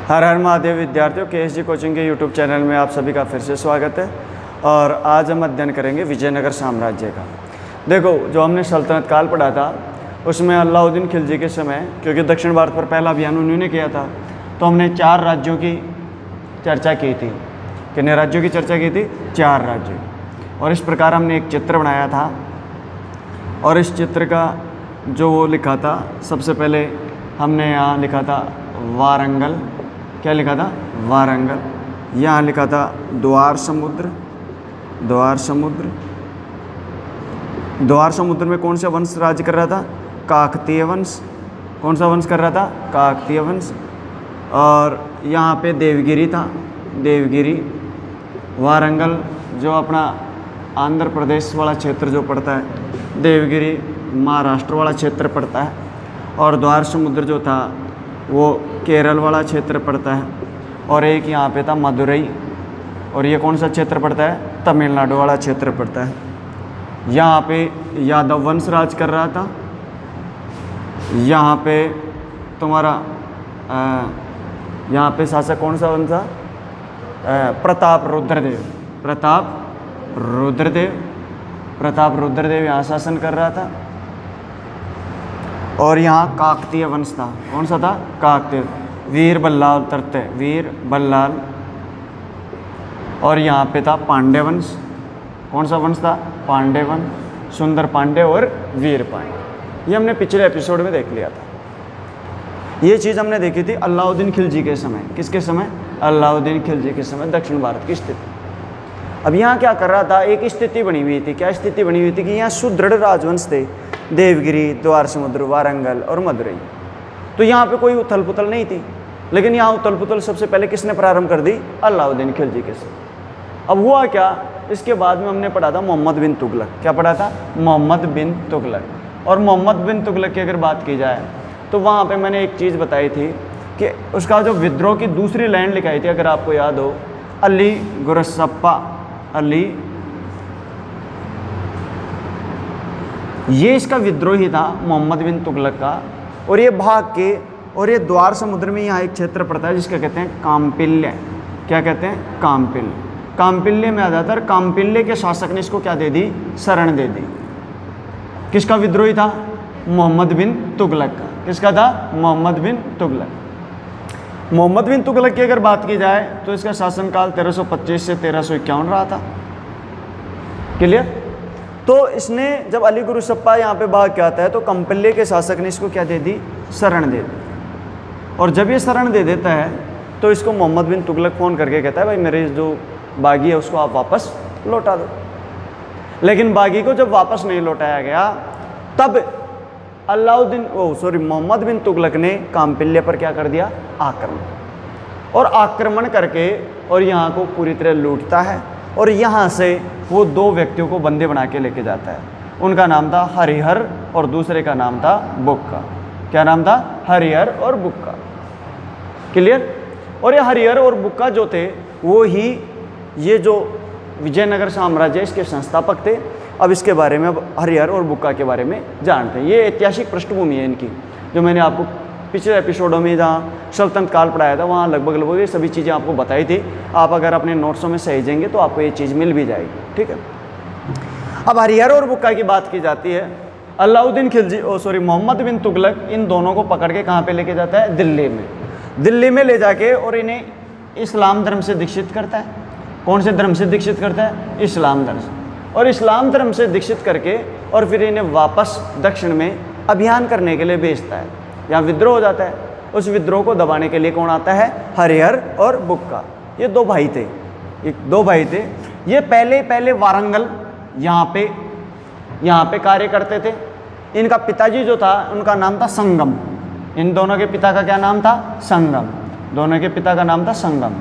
हर हर महादेव विद्यार्थियों, KSG coaching के YouTube channel में आप सभी का फिर से स्वागत है। और आज हम अध्ययन करेंगे विजयनगर साम्राज्य का। देखो, जो हमने सल्तनत काल पढ़ा था उसमें अलाउद्दीन खिलजी के समय, क्योंकि दक्षिण भारत पर पहला अभियान उन्होंने किया था, तो हमने 4 राज्यों की चर्चा की थी। कितने राज्यों की चर्चा की थी? 4 राज्यों। और इस प्रकार हमने एक चित्र बनाया था और इस चित्र का जो वो लिखा था, सबसे पहले हमने यहाँ लिखा था वारंगल। क्या लिखा था? वारंगल। यहाँ लिखा था द्वार समुद्र। द्वार समुद्र। द्वार समुद्र में कौन सा वंश राज्य कर रहा था? काकतीय वंश। कौन सा वंश कर रहा था? काकतीय वंश। और यहाँ पे देवगिरी था, देवगिरी। वारंगल जो अपना आंध्र प्रदेश वाला क्षेत्र जो पड़ता है, देवगिरी महाराष्ट्र वाला क्षेत्र पड़ता है। और द्वार समुद्र जो था वो केरल वाला क्षेत्र पड़ता है। और एक यहाँ पे था मदुरई, और ये कौन सा क्षेत्र पड़ता है? तमिलनाडु वाला क्षेत्र पड़ता है। यहाँ पे यादव वंश राज कर रहा था। यहाँ पे तुम्हारा यहाँ पे शासक कौन सा वंश था? प्रताप रुद्रदेव। प्रताप रुद्रदेव। प्रताप रुद्रदेव यहाँ शासन कर रहा था। और यहाँ काकतीय वंश था। कौन सा था? काकतीय। वीर बल्लाल तृतीय, वीर बल्लाल। और यहाँ पे था पांड्य वंश। कौन सा वंश था? पांड्य वंश। सुंदर पांड्य और वीर पांड्य। ये हमने पिछले एपिसोड में देख लिया था। ये चीज़ हमने देखी थी अलाउद्दीन खिलजी के समय। किसके समय? अलाउद्दीन खिलजी के समय दक्षिण भारत की स्थिति। अब यहाँ क्या कर रहा था? एक स्थिति बनी हुई थी। क्या स्थिति बनी हुई थी? कि यहाँ सुदृढ़ राजवंश थे, देवगिरी, द्वार समुद्र, वारंगल और मदुरई। तो यहाँ पे कोई उथल पुथल नहीं थी। लेकिन यहाँ उथल पुथल सबसे पहले किसने प्रारंभ कर दी? अलाउद्दीन खिलजी के समय। अब हुआ क्या? इसके बाद में हमने पढ़ा था मोहम्मद बिन तुगलक। क्या पढ़ा था? मोहम्मद बिन तुगलक। और मोहम्मद बिन तुगलक की अगर बात की जाए तो वहाँ पे मैंने एक चीज़ बताई थी कि उसका जो विद्रोह की दूसरी लाइन लिखाई थी, अगर आपको याद हो, अली गुरसप्पा। अली, ये इसका विद्रोही था मोहम्मद बिन तुगलक का। और ये भाग के, और ये द्वार समुद्र में यहाँ एक क्षेत्र पड़ता है जिसका कहते हैं काम्पिल्य। क्या कहते हैं? काम्पिल्य। काम्पिल्य में आ जाता है। काम्पिल्य के शासक ने इसको क्या दे दी? शरण दे दी। किसका विद्रोही था? मोहम्मद बिन तुगलक का। किसका था? मोहम्मद बिन तुगलक। मोहम्मद बिन तुगलक की अगर बात की जाए तो इसका शासनकाल 1325 से 1351 रहा था। क्लियर? तो इसने जब अली गुरुसप्पा यहाँ पे भाग के आता है तो कंपिल्य के शासक ने इसको क्या दे दी? शरण दे दी। और जब ये शरण दे देता है तो इसको मोहम्मद बिन तुगलक फ़ोन करके कहता है, भाई मेरे जो बागी है उसको आप वापस लौटा दो। लेकिन बागी को जब वापस नहीं लौटाया गया तब मोहम्मद बिन तुगलक ने काम्पिल्य पर क्या कर दिया? आक्रमण। और आक्रमण करके और यहाँ को पूरी तरह लूटता है। और यहाँ से वो 2 व्यक्तियों को बंदे बना के लेके जाता है। उनका नाम था हरिहर और दूसरे का नाम था बुक्का। क्या नाम था? हरिहर और बुक्का। क्लियर? और ये हरिहर और बुक्का जो थे वो ही ये जो विजयनगर साम्राज्य इसके संस्थापक थे। अब इसके बारे में, अब हरिहर और बुक्का के बारे में जानते हैं। ये ऐतिहासिक पृष्ठभूमि है इनकी, जो मैंने आपको पिछले एपिसोडों में जहाँ सल्तनत काल पढ़ाया था वहाँ लगभग ये सभी चीज़ें आपको बताई थी। आप अगर अपने नोट्सों में सहेजेंगे तो आपको ये चीज़ मिल भी जाएगी। ठीक है? अब हरिहर और बुक्का की बात की जाती है। अलाउद्दीन खिलजी मोहम्मद बिन तुगलक इन दोनों को पकड़ के कहाँ पे लेके जाता है? दिल्ली में। दिल्ली में ले जाके और इन्हें इस्लाम धर्म से दीक्षित करता है। कौन से धर्म से दीक्षित करता है? इस्लाम धर्म से। और इस्लाम धर्म से दीक्षित करके और फिर इन्हें वापस दक्षिण में अभियान करने के लिए भेजता है। यहाँ विद्रोह हो जाता है। उस विद्रोह को दबाने के लिए कौन आता है? हरिहर और बुक्का। ये 2 भाई थे। ये 2 भाई थे। ये पहले वारंगल यहाँ पे कार्य करते थे। इनका पिताजी जो था उनका नाम था संगम। इन दोनों के पिता का क्या नाम था? संगम। दोनों के पिता का नाम था संगम।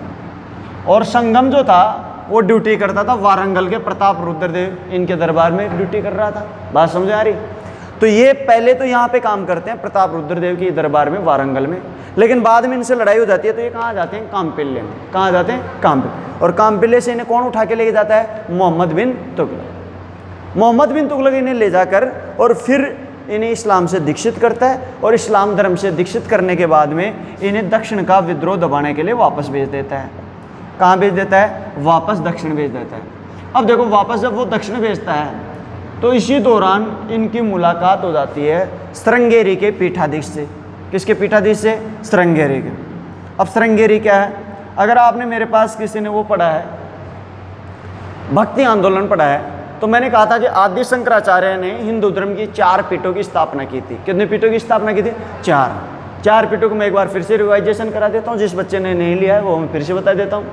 और संगम जो था वो ड्यूटी करता था वारंगल के प्रताप रुद्रदेव इनके दरबार में ड्यूटी कर रहा था। बात समझ आ रही? तो ये पहले तो यहाँ पे काम करते हैं प्रताप रुद्रदेव के दरबार में वारंगल में। लेकिन बाद में इनसे लड़ाई हो जाती है तो ये कहाँ जाते हैं? काम्पिल्य में। कहाँ जाते हैं? काम्पिल्य। और काम्पिल्य से इन्हें कौन उठा के लेके जाता है? मोहम्मद बिन तुगलक। मोहम्मद बिन तुगलक इन्हें ले जाकर और फिर इन्हें इस्लाम से दीक्षित करता है और इस्लाम धर्म से दीक्षित करने के बाद में इन्हें दक्षिण का विद्रोह दबाने के लिए वापस भेज देता है। कहाँ भेज देता है? वापस दक्षिण भेज देता है। अब देखो वापस जब वो दक्षिण भेजता है तो इसी दौरान इनकी मुलाकात हो जाती है श्रृंगेरी के पीठाधीश से। किसके पीठाधीश से? श्रृंगेरी के। अब श्रृंगेरी क्या है? अगर आपने मेरे पास किसी ने वो पढ़ा है, भक्ति आंदोलन पढ़ा है, तो मैंने कहा था कि आदि शंकराचार्य ने हिंदू धर्म की 4 पीठों की स्थापना की थी। कितने पीठों की स्थापना की थी? 4 पीठों को मैं एक बार फिर से रिवाइजेशन करा देता हूँ, जिस बच्चे ने नहीं लिया है वो मैं फिर से बता देता हूँ।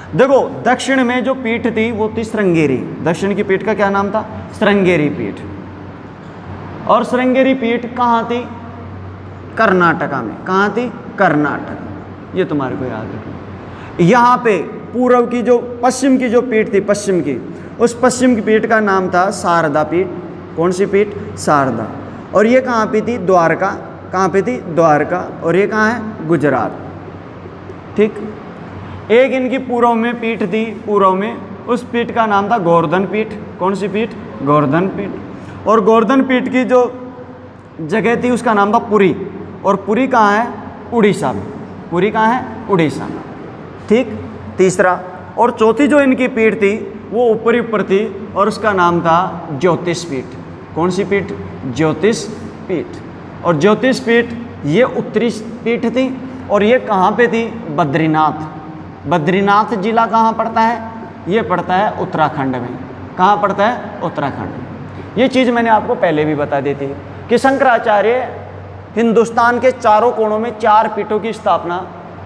देखो दक्षिण में जो पीठ थी वो थी श्रृंगेरी। दक्षिण की पीठ का क्या नाम था? श्रृंगेरी पीठ। और श्रृंगेरी पीठ कहाँ थी? कर्नाटका में। कहाँ थी? कर्नाटक। ये तुम्हारे को याद रखना। यहाँ पे पूर्व की जो पश्चिम की जो पीठ थी, पश्चिम की, उस पश्चिम की पीठ का नाम था शारदा पीठ। कौन सी पीठ? शारदा। और ये कहाँ पे थी? द्वारका। कहाँ पे थी? द्वारका। और ये कहाँ है? गुजरात। ठीक। एक इनकी पूर्व में पीठ थी, पूर्व में, उस पीठ का नाम था गोवर्धन पीठ। कौन सी पीठ? गोवर्धन पीठ। और गोवर्धन पीठ की जो जगह थी उसका नाम था पुरी। और पुरी कहाँ है? उड़ीसा में। पुरी कहाँ है? उड़ीसा में। ठीक। तीसरा और चौथी जो इनकी पीठ थी वो ऊपरी ऊपर थी और उसका नाम था ज्योतिष पीठ। कौन सी पीठ? ज्योतिष पीठ। और ज्योतिष पीठ ये उत्तरी पीठ थी। और ये कहाँ पे थी? बद्रीनाथ। बद्रीनाथ जिला कहाँ पड़ता है? ये पड़ता है उत्तराखंड में। कहाँ पड़ता है? उत्तराखंड में। ये चीज़ मैंने आपको पहले भी बता दी थी कि शंकराचार्य हिंदुस्तान के चारों कोनों में 4 पीठों की स्थापना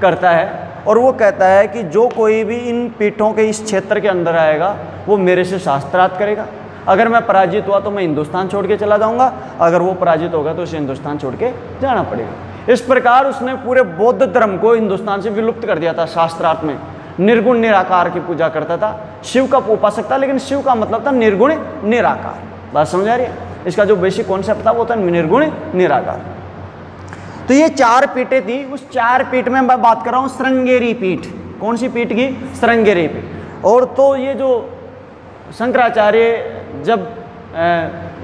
करता है और वो कहता है कि जो कोई भी इन पीठों के इस क्षेत्र के अंदर आएगा वो मेरे से शास्त्रार्थ करेगा। अगर मैं पराजित हुआ तो मैं हिंदुस्तान छोड़ के चला जाऊंगा, अगर वो पराजित होगा तो उसे हिंदुस्तान छोड़ के जाना पड़ेगा। इस प्रकार उसने पूरे बौद्ध धर्म को हिंदुस्तान से विलुप्त कर दिया था। शास्त्रार्थ में निर्गुण निराकार की पूजा करता था। शिव का उपासक था, लेकिन शिव का मतलब था निर्गुण निराकार। बात समझ आ रही है? इसका जो बेसिक कॉन्सेप्ट था वो था निर्गुण निराकार। तो ये 4 पीठें थी। उस 4 पीठ में मैं बात कर रहा हूँ श्रृंगेरी पीठ। कौन सी पीठ की? श्रृंगेरी पीठ। और तो ये जो शंकराचार्य जब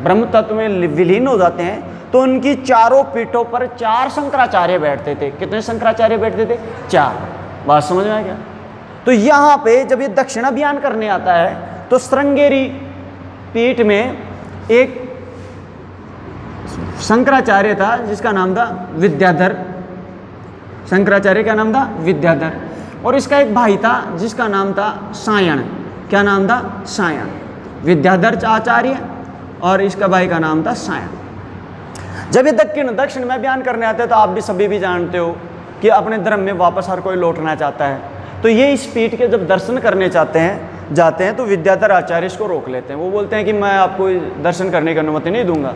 ब्रह्म तत्व में विलीन हो जाते हैं तो उनकी चारों पीठों पर 4 शंकराचार्य बैठते थे। कितने शंकराचार्य बैठते थे? 4। बात समझ में आ गया? तो यहाँ पे जब ये दक्षिण अभियान करने आता है तो श्रृंगेरी पीठ में एक शंकराचार्य था जिसका नाम था विद्याधर। शंकराचार्य का नाम था विद्याधर। और इसका एक भाई था जिसका नाम था सायण। क्या नाम था? सायण। विद्याधर आचार्य और इसका भाई का नाम था सायण। जब ये दक्षिण में अभियान करने आते हैं तो आप भी सभी भी जानते हो कि अपने धर्म में वापस हर कोई लौटना चाहता है। तो ये इस पीठ के जब दर्शन करने जाते हैं तो विद्याधर आचार्य इसको रोक लेते हैं। वो बोलते हैं कि मैं आपको दर्शन करने की अनुमति नहीं दूंगा।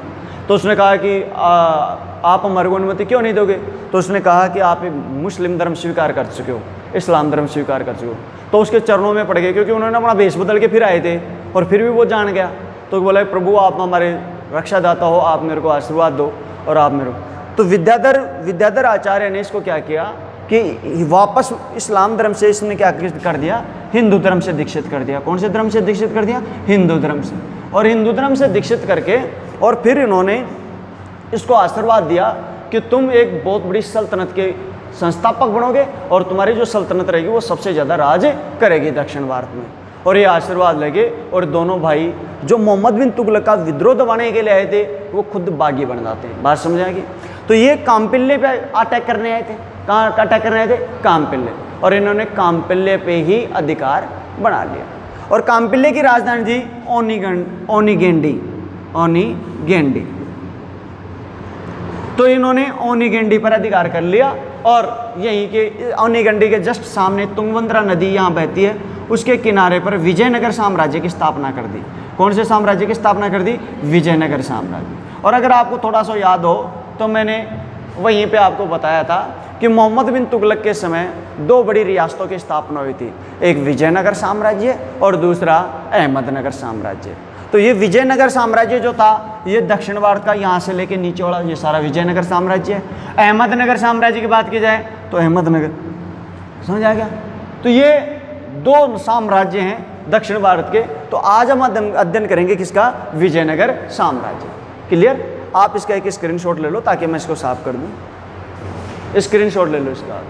तो उसने कहा कि आप हमारे को अनुमति क्यों नहीं दोगे? तो उसने कहा कि आप मुस्लिम धर्म स्वीकार कर चुके हो, इस्लाम धर्म स्वीकार कर चुके हो। तो उसके चरणों में पड़ गए, क्योंकि उन्होंने अपना भेष बदल के फिर आए थे और फिर भी वो जान गया। तो बोला प्रभु आप हमारे रक्षादाता हो, आप मेरे को आशीर्वाद दो और आप मेरे को। तो विद्याधर आचार्य ने इसको क्या किया कि वापस इस्लाम धर्म से इसने क्या कर दिया? हिंदू धर्म से दीक्षित कर दिया। कौन से धर्म से दीक्षित कर दिया? हिंदू धर्म से। और हिंदू धर्म से दीक्षित करके और फिर इन्होंने इसको आशीर्वाद दिया कि तुम एक बहुत बड़ी सल्तनत के संस्थापक बनोगे और तुम्हारी जो सल्तनत रहेगी वो सबसे ज़्यादा राज करेगी दक्षिण भारत में। और ये आशीर्वाद लगे और दोनों भाई जो मोहम्मद बिन तुगलक का विद्रोह दबाने के लिए आए थे वो खुद बागी बन जाते हैं। बात समझ आएगी? तो ये कामपिल्ले पे अटैक करने आए थे। कहाँ अटैक करने आए थे? कामपिल्ले। और इन्होंने कामपिल्ले पे ही अधिकार बना लिया। और कामपिल्ले की राजधानी थी ओनीगेंडी। तो इन्होंने ओनीगेंडी पर अधिकार कर लिया और यहीं के ओनीगेंडी के जस्ट सामने तुंगभद्रा नदी यहाँ बहती है, उसके किनारे पर विजयनगर साम्राज्य की स्थापना कर दी। कौन से साम्राज्य की स्थापना कर दी? विजयनगर साम्राज्य। और अगर आपको थोड़ा सा याद हो तो मैंने वहीं पे आपको बताया था कि मोहम्मद बिन तुगलक के समय 2 बड़ी रियासतों की स्थापना हुई थी, एक विजयनगर साम्राज्य और दूसरा अहमदनगर साम्राज्य। तो ये विजयनगर साम्राज्य जो था ये दक्षिण भारत का यहाँ से लेके नीचे वाला ये सारा विजयनगर साम्राज्य है। अहमदनगर साम्राज्य की बात की जाए तो अहमदनगर, समझ आ गया? तो ये 2 साम्राज्य हैं दक्षिण भारत के। तो आज हम अध्ययन करेंगे किसका? विजयनगर साम्राज्य। क्लियर? आप इसका एक स्क्रीनशॉट ले लो ताकि मैं इसको साफ कर दूँ। स्क्रीनशॉट ले लो इसका।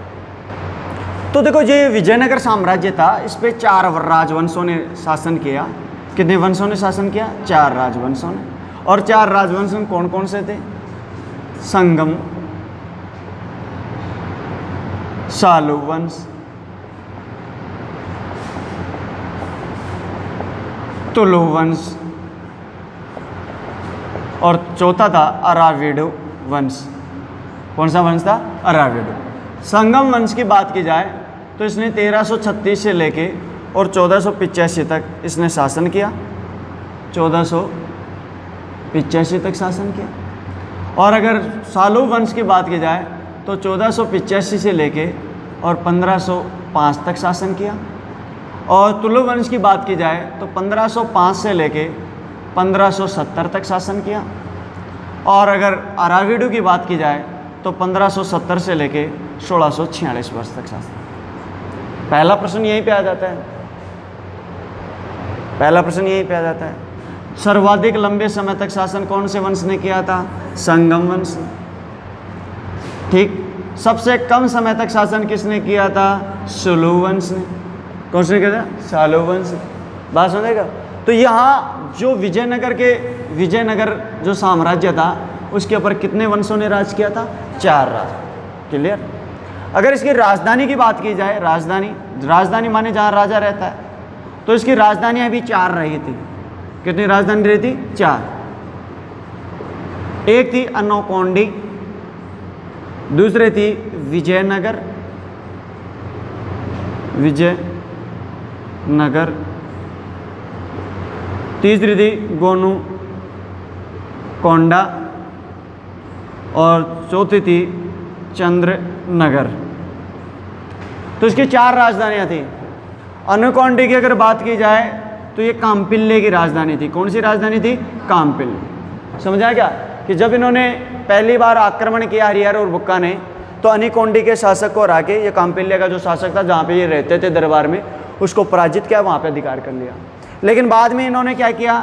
तो देखो ये विजयनगर साम्राज्य था, इस पे 4 राजवंशों ने शासन किया। कितने वंशों ने शासन किया? 4 राजवंशों ने। और 4 राजवंश कौन कौन से थे? संगम, सालु वंश, तुलु वंश और चौथा था अराविडु वंश। कौन सा वंश था? अराविडु। संगम वंश की बात की जाए तो इसने 1336 से लेके और 1485 तक इसने शासन किया। 1485 तक शासन किया। और अगर सालु वंश की बात की जाए तो 1485 से लेके और 1505 तक शासन किया। और तुलु वंश की बात की जाए तो 1505 से लेके 1570 तक शासन किया। और अगर अराविडु की बात की जाए तो 1570 से लेके 1646 वर्ष तक शासन। पहला प्रश्न यहीं पे आ जाता है। पहला प्रश्न यहीं पे आ जाता है, सर्वाधिक लंबे समय तक शासन कौन से वंश ने किया था? संगम वंश। ठीक। सबसे कम समय तक शासन किसने किया था? सालु वंश ने। कौन से किया था? सालु वंश। बात समझेगा? तो यहाँ जो विजयनगर जो साम्राज्य था उसके ऊपर कितने वंशों ने राज किया था? 4 राज। क्लियर? अगर इसकी राजधानी की बात की जाए, राजधानी माने जहाँ राजा रहता है, तो इसकी राजधानियाँ भी 4 रही थी। कितनी राजधानी रही थी? 4। एक थी अनोकोंडी, दूसरी थी विजयनगर, तीसरी थी गोनुकोंडा और चौथी थी चंद्रनगर। तो इसकी 4 राजधानियाँ थी। अनोकोंडी की अगर बात की जाए तो ये काम्पिल्ले की राजधानी थी। कौन सी राजधानी थी? काम्पिल्ले। समझा क्या कि जब इन्होंने पहली बार आक्रमण किया हरिहर और बुक्का ने, तो अनिकोंडी के शासक को हरा के ये काम्पिल्ले का जो शासक था जहाँ पे ये रहते थे दरबार में, उसको पराजित किया, वहाँ पे अधिकार कर लिया। लेकिन बाद में इन्होंने क्या किया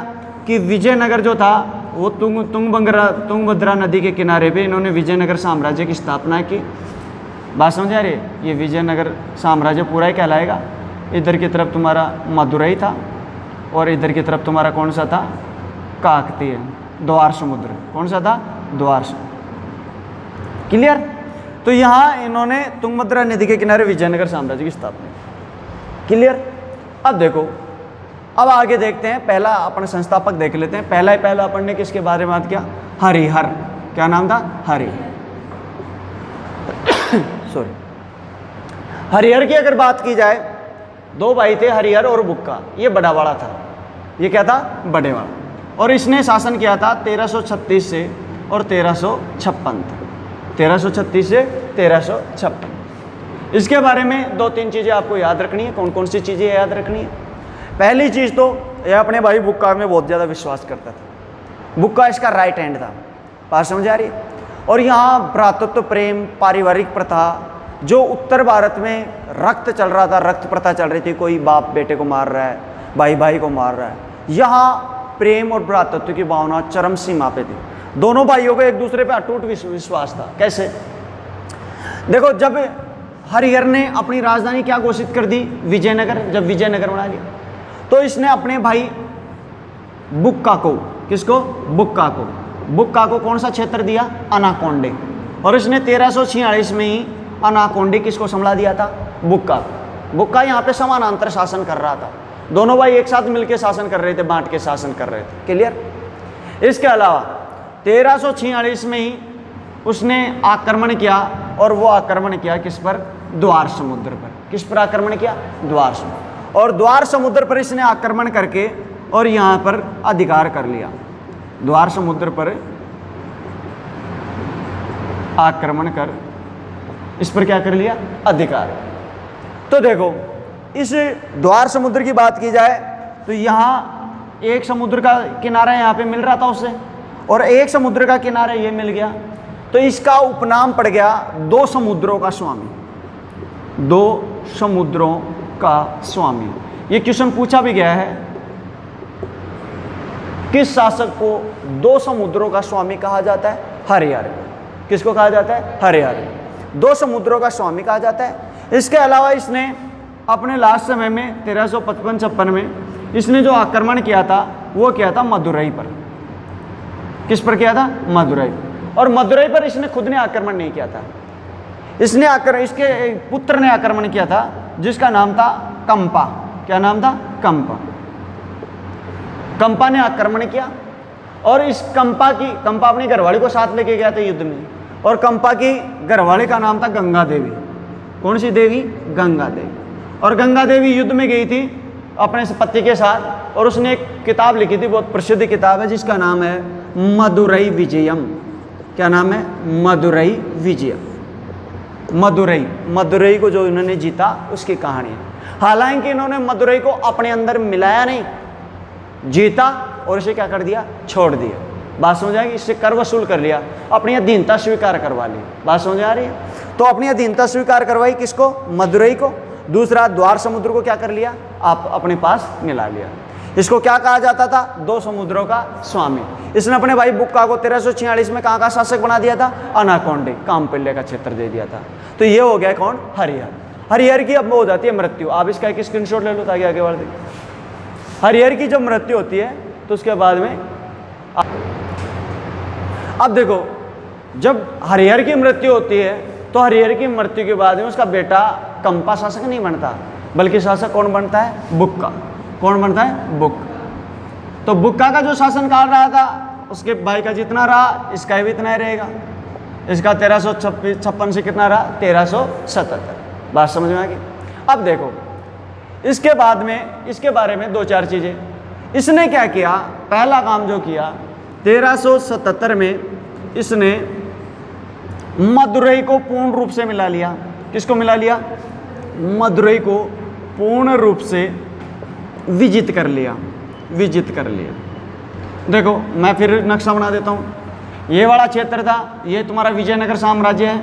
कि विजयनगर जो था वो तुंगभद्रा नदी के किनारे पे इन्होंने विजयनगर साम्राज्य की स्थापना की। बात समझ आ रही है? ये विजयनगर साम्राज्य पूरा ही कहलाएगा। इधर की तरफ तुम्हारा मदुरई था और इधर की तरफ तुम्हारा कौन सा था? काकतीय, द्वार समुद्र। कौन सा था? द्वार समुद्र। क्लियर? तो यहाँ इन्होंने तुंगभद्रा नदी के किनारे विजयनगर साम्राज्य की स्थापना। क्लियर? अब देखो, अब आगे देखते हैं। पहला अपन संस्थापक देख लेते हैं। पहला अपन ने किसके बारे में बात किया? हरिहर। क्या नाम था? सॉरी, हरिहर की अगर बात की जाए, 2 भाई थे, हरिहर और बुक्का। ये बड़ावाड़ा था। ये क्या था? बड़ेवाड़ा। और इसने शासन किया था 1336 से और 1356 तक। 1336 से 1356। इसके बारे में 2-3 चीज़ें आपको याद रखनी है। कौन कौन सी चीज़ें याद रखनी है? पहली चीज़ तो यह अपने भाई बुक्का में बहुत ज़्यादा विश्वास करता था। बुक्का इसका राइट हैंड था। बात समझ आ रही? और यहाँ भ्रातृत्व प्रेम, पारिवारिक प्रथा, जो उत्तर भारत में रक्त चल रहा था, रक्त प्रथा चल रही थी, कोई बाप बेटे को मार रहा है, भाई भाई को मार रहा है, यहाँ प्रेम और भ्रातृत्व की भावना चरम सीमा पे थी। दोनों भाइयों को एक दूसरे पे अटूट विश्वास था। कैसे? देखो, जब हरिहर ने अपनी राजधानी क्या घोषित कर दी? विजयनगर। जब विजयनगर बना लिया तो इसने अपने भाई बुक्का को, किसको? बुक्का को कौन सा क्षेत्र दिया? अनाकोंडे। और इसने 1346 में ही अनाकोंडे किसको संभाला दिया था? बुक्का यहाँ पे समानांतर शासन कर रहा था। दोनों भाई एक साथ मिलकर शासन कर रहे थे, बांट के शासन कर रहे थे। क्लियर? इसके अलावा 1346 में ही उसने आक्रमण किया, और वो आक्रमण किया किस पर? द्वार समुद्र पर। किस पर आक्रमण किया? द्वार समुद्र। और द्वार समुद्र पर इसने आक्रमण करके और यहाँ पर अधिकार कर लिया। द्वार समुद्र पर आक्रमण कर इस पर क्या कर लिया? अधिकार। तो देखो, इस द्वार समुद्र की बात की जाए तो यहाँ एक समुद्र का किनारा यहाँ पे मिल रहा था उसे, और एक समुद्र का किनारा ये मिल गया, तो इसका उपनाम पड़ गया 2 समुद्रों का स्वामी। 2 समुद्रों का स्वामी। ये क्वेश्चन पूछा भी गया है किस शासक को दो समुद्रों का स्वामी कहा जाता है? हरिहर को। किसको कहा जाता है? हरिहर। दो समुद्रों का स्वामी कहा जाता है। इसके अलावा इसने अपने लास्ट समय में 1355-56 में इसने जो आक्रमण किया था वो किया था मदुरई पर। किस पर किया था? मदुरई। और मदुरई पर इसने खुद ने आक्रमण नहीं किया था, इसके पुत्र ने आक्रमण किया था जिसका नाम था कंपा। क्या नाम था? कंपा। कंपा ने आक्रमण किया और इस कंपा अपनी घरवाली को साथ लेके गया था युद्ध में, और कंपा की घरवाली का नाम था गंगा देवी। कौन सी देवी? गंगा देवी। और गंगा देवी युद्ध में गई थी अपने पति के साथ, और उसने एक किताब लिखी थी, बहुत प्रसिद्ध किताब है जिसका नाम है मदुरई विजयम। क्या नाम है? मदुरई विजयम। मदुरई को जो इन्होंने जीता उसकी कहानी है। हालांकि इन्होंने मदुरई को अपने अंदर मिलाया नहीं, जीता और इसे क्या कर दिया? छोड़ दिया। बात समझ आ गई? इससे कर वसूल कर लिया, अपनी अधीनता स्वीकार करवा ली। बात समझ आ रही है? तो अपनी अधीनता स्वीकार करवाई किसको? मदुरई को। दूसरा, द्वार समुद्र को क्या कर लिया? आप अपने पास मिला लिया। इसको क्या कहा जाता था? दो समुद्रों का स्वामी। इसने अपने भाई बुक्का को 1346 में कहाँ का शासक बना दिया था? अनाकोंडे, कामपिल्ले का क्षेत्र दे दिया था। तो ये हो गया कौन? हरिहर। हरिहर की अब हो जाती है मृत्यु। आप इसका एक स्क्रीनशॉट ले लो ताकि आगे बढ़ दें। हरिहर की जब मृत्यु होती है तो उसके बाद में अब देखो, जब हरिहर की मृत्यु होती है तो हरिहर की मृत्यु के बाद में उसका बेटा कंपा शासक नहीं बनता, बल्कि शासक कौन बनता है? बुक्का। कौन बनता है? बुक्का। तो बुक्का का जो शासनकाल रहा था उसके भाई का जितना रहा इसका भी इतना ही रहेगा। इसका 1356 से कितना रहा? 1377। बात समझ में आ गई? अब देखो, इसके बाद में इसके बारे में दो चार चीजें। इसने क्या किया? पहला काम जो किया 1377 में इसने मदुरई को पूर्ण रूप से मिला लिया। किसको मिला लिया? मदुरई को पूर्ण रूप से विजित कर लिया। देखो, मैं फिर नक्शा बना देता हूँ। ये वाला क्षेत्र था, ये तुम्हारा विजयनगर साम्राज्य है।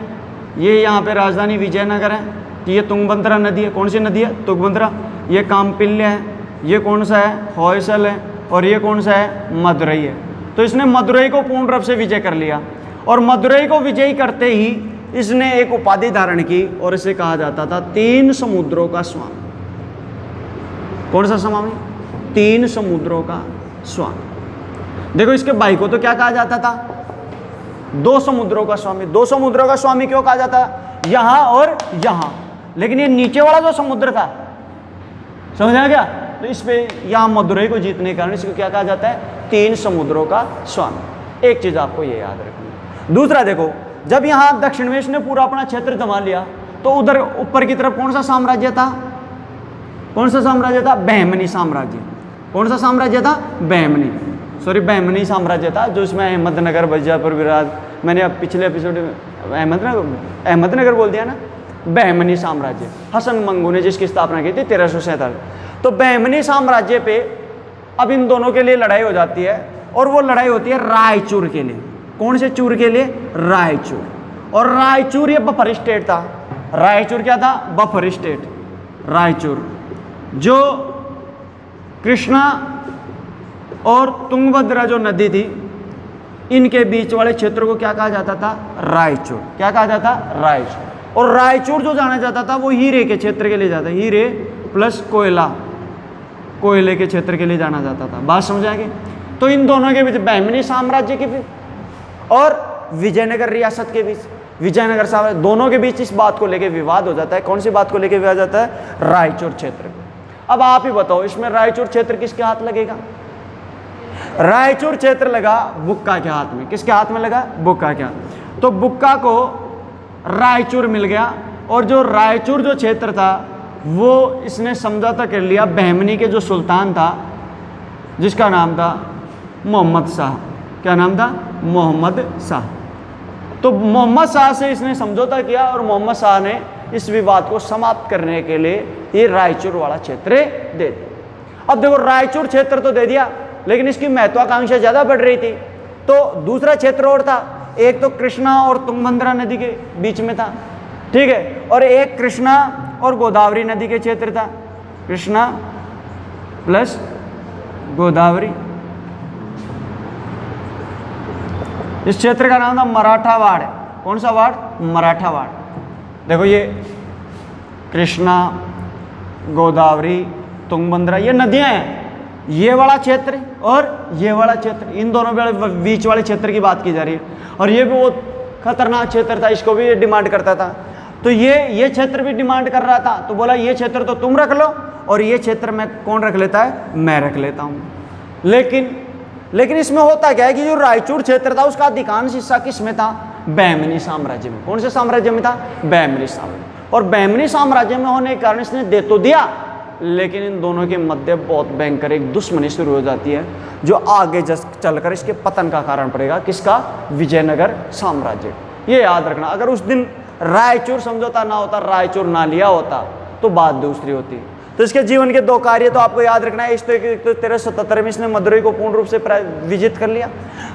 ये यहाँ पे राजधानी विजयनगर है। ये तुंगभद्रा नदी है। कौन सी नदी है? तुंगभद्रा। ये कामपिल्य है। ये कौन सा है? होयसल है। और ये कौन सा है? मदुरई है। तो इसने मदुरई को पूर्ण रूप से विजय कर लिया, और मदुरई को विजयी करते ही इसने एक उपाधि धारण की और इसे कहा जाता था 3 समुद्रों का स्वामी। कौन सा स्वामी? 3 समुद्रों का स्वामी। देखो, इसके भाई को तो क्या कहा जाता था? 2 समुद्रों का स्वामी। 2 समुद्रों का स्वामी क्यों कहा जाता? यहां और यहां। लेकिन ये नीचे वाला जो समुद्र था, समझ आ गया? तो इस पे यहां मदुरई को जीतने के कारण इसको क्या कहा जाता है? 3 समुद्रों का स्वामी। एक चीज आपको ये याद रखनी। दूसरा देखो, जब यहां दक्षिण में इसने पूरा अपना क्षेत्र जमा लिया तो उधर ऊपर की तरफ कौन सा साम्राज्य था? कौन सा साम्राज्य था? बहमनी साम्राज्य। कौन सा साम्राज्य था? बहमनी साम्राज्य था, जो इसमें अहमदनगर, बीजापुर, विराट, मैंने अब पिछले एपिसोड में अहमदनगर बोल दिया ना। बहमनी साम्राज्य, हसन मंगू ने जिसकी स्थापना की थी 1347। तो बहमनी साम्राज्य पे अब इन दोनों के लिए लड़ाई हो जाती है, और वो लड़ाई होती है रायचूर के लिए। कौन से चूर के लिए? रायचूर। और रायचूर ये बफर स्टेट था। रायचूर क्या था? Buffer state. रायचूर जो कृष्णा और तुंगभद्रा जो नदी थी, इनके बीच वाले क्षेत्र को क्या कहा जाता था? रायचूर। क्या कहा जाता? रायचूर। और रायचूर जो जाना जाता था वो हीरे के क्षेत्र के लिए जाता, हीरे प्लस कोयले के क्षेत्र के लिए जाना जाता था। बात समझ आ गई? तो इन दोनों के बीच, बहमनी साम्राज्य के बीच और विजयनगर रियासत के बीच, विजयनगर साम्राज्य, दोनों के बीच इस बात को लेकर विवाद हो जाता है। कौन सी बात को लेकर विवाद जाता है? रायचूर क्षेत्र। अब आप ही बताओ, इसमें रायचूर क्षेत्र किसके हाथ लगेगा? रायचूर क्षेत्र लगा बुक्का के हाथ में। किसके हाथ में लगा? बुक्का के हाथ। तो बुक्का को रायचूर मिल गया, और जो रायचूर जो क्षेत्र था वो इसने समझौता कर लिया बहमनी के जो सुल्तान था, जिसका नाम था मोहम्मद शाह। क्या नाम था? मोहम्मद शाह। तो मोहम्मद शाह से इसने समझौता किया, और मोहम्मद शाह ने इस विवाद को समाप्त करने के लिए ये रायचूर वाला क्षेत्र दे दिया। अब देखो, रायचूर क्षेत्र तो दे दिया, लेकिन इसकी महत्वाकांक्षा ज़्यादा बढ़ रही थी। तो दूसरा क्षेत्र और था, एक तो कृष्णा और तुंगभद्रा नदी के बीच में था, ठीक है, और एक कृष्णा और गोदावरी नदी के क्षेत्र था। कृष्णा प्लस गोदावरी इस क्षेत्र का नाम था मराठावाड़। कौन सा वाड़? मराठावाड़। देखो ये कृष्णा, गोदावरी, तुंगभद्रा ये नदियां हैं। ये वाला क्षेत्र और ये वाला क्षेत्र, इन दोनों बीच वाले क्षेत्र की बात की जा रही है। और ये भी बहुत खतरनाक क्षेत्र था, इसको भी डिमांड करता था। तो ये क्षेत्र भी डिमांड कर रहा था, तो बोला ये क्षेत्र तो तुम रख लो और ये क्षेत्र मैं कौन रख लेता है? मैं रख लेता हूँ। लेकिन इसमें होता क्या है कि जो रायचूर क्षेत्र था उसका अधिकांश हिस्सा किस में था? बहमनी साम्राज्य में। कौन से साम्राज्य में था? बहमनी साम्राज्य। और बहमनी साम्राज्य में होने के कारण इसने दे तो दिया, लेकिन इन दोनों के मध्य बहुत भयंकर एक दुश्मनी शुरू हो जाती है, जो आगे चलकर इसके पतन का कारण पड़ेगा। किसका? विजयनगर साम्राज्य। ये याद रखना, अगर उस दिन रायचूर समझौता ना होता, रायचूर ना लिया होता, तो बात दूसरी होती। तो इसके जीवन के दो कार्य तो आपको याद रखना है। इस तो 1377 में इसने मदुरई को पूर्ण रूप से विजित कर लिया।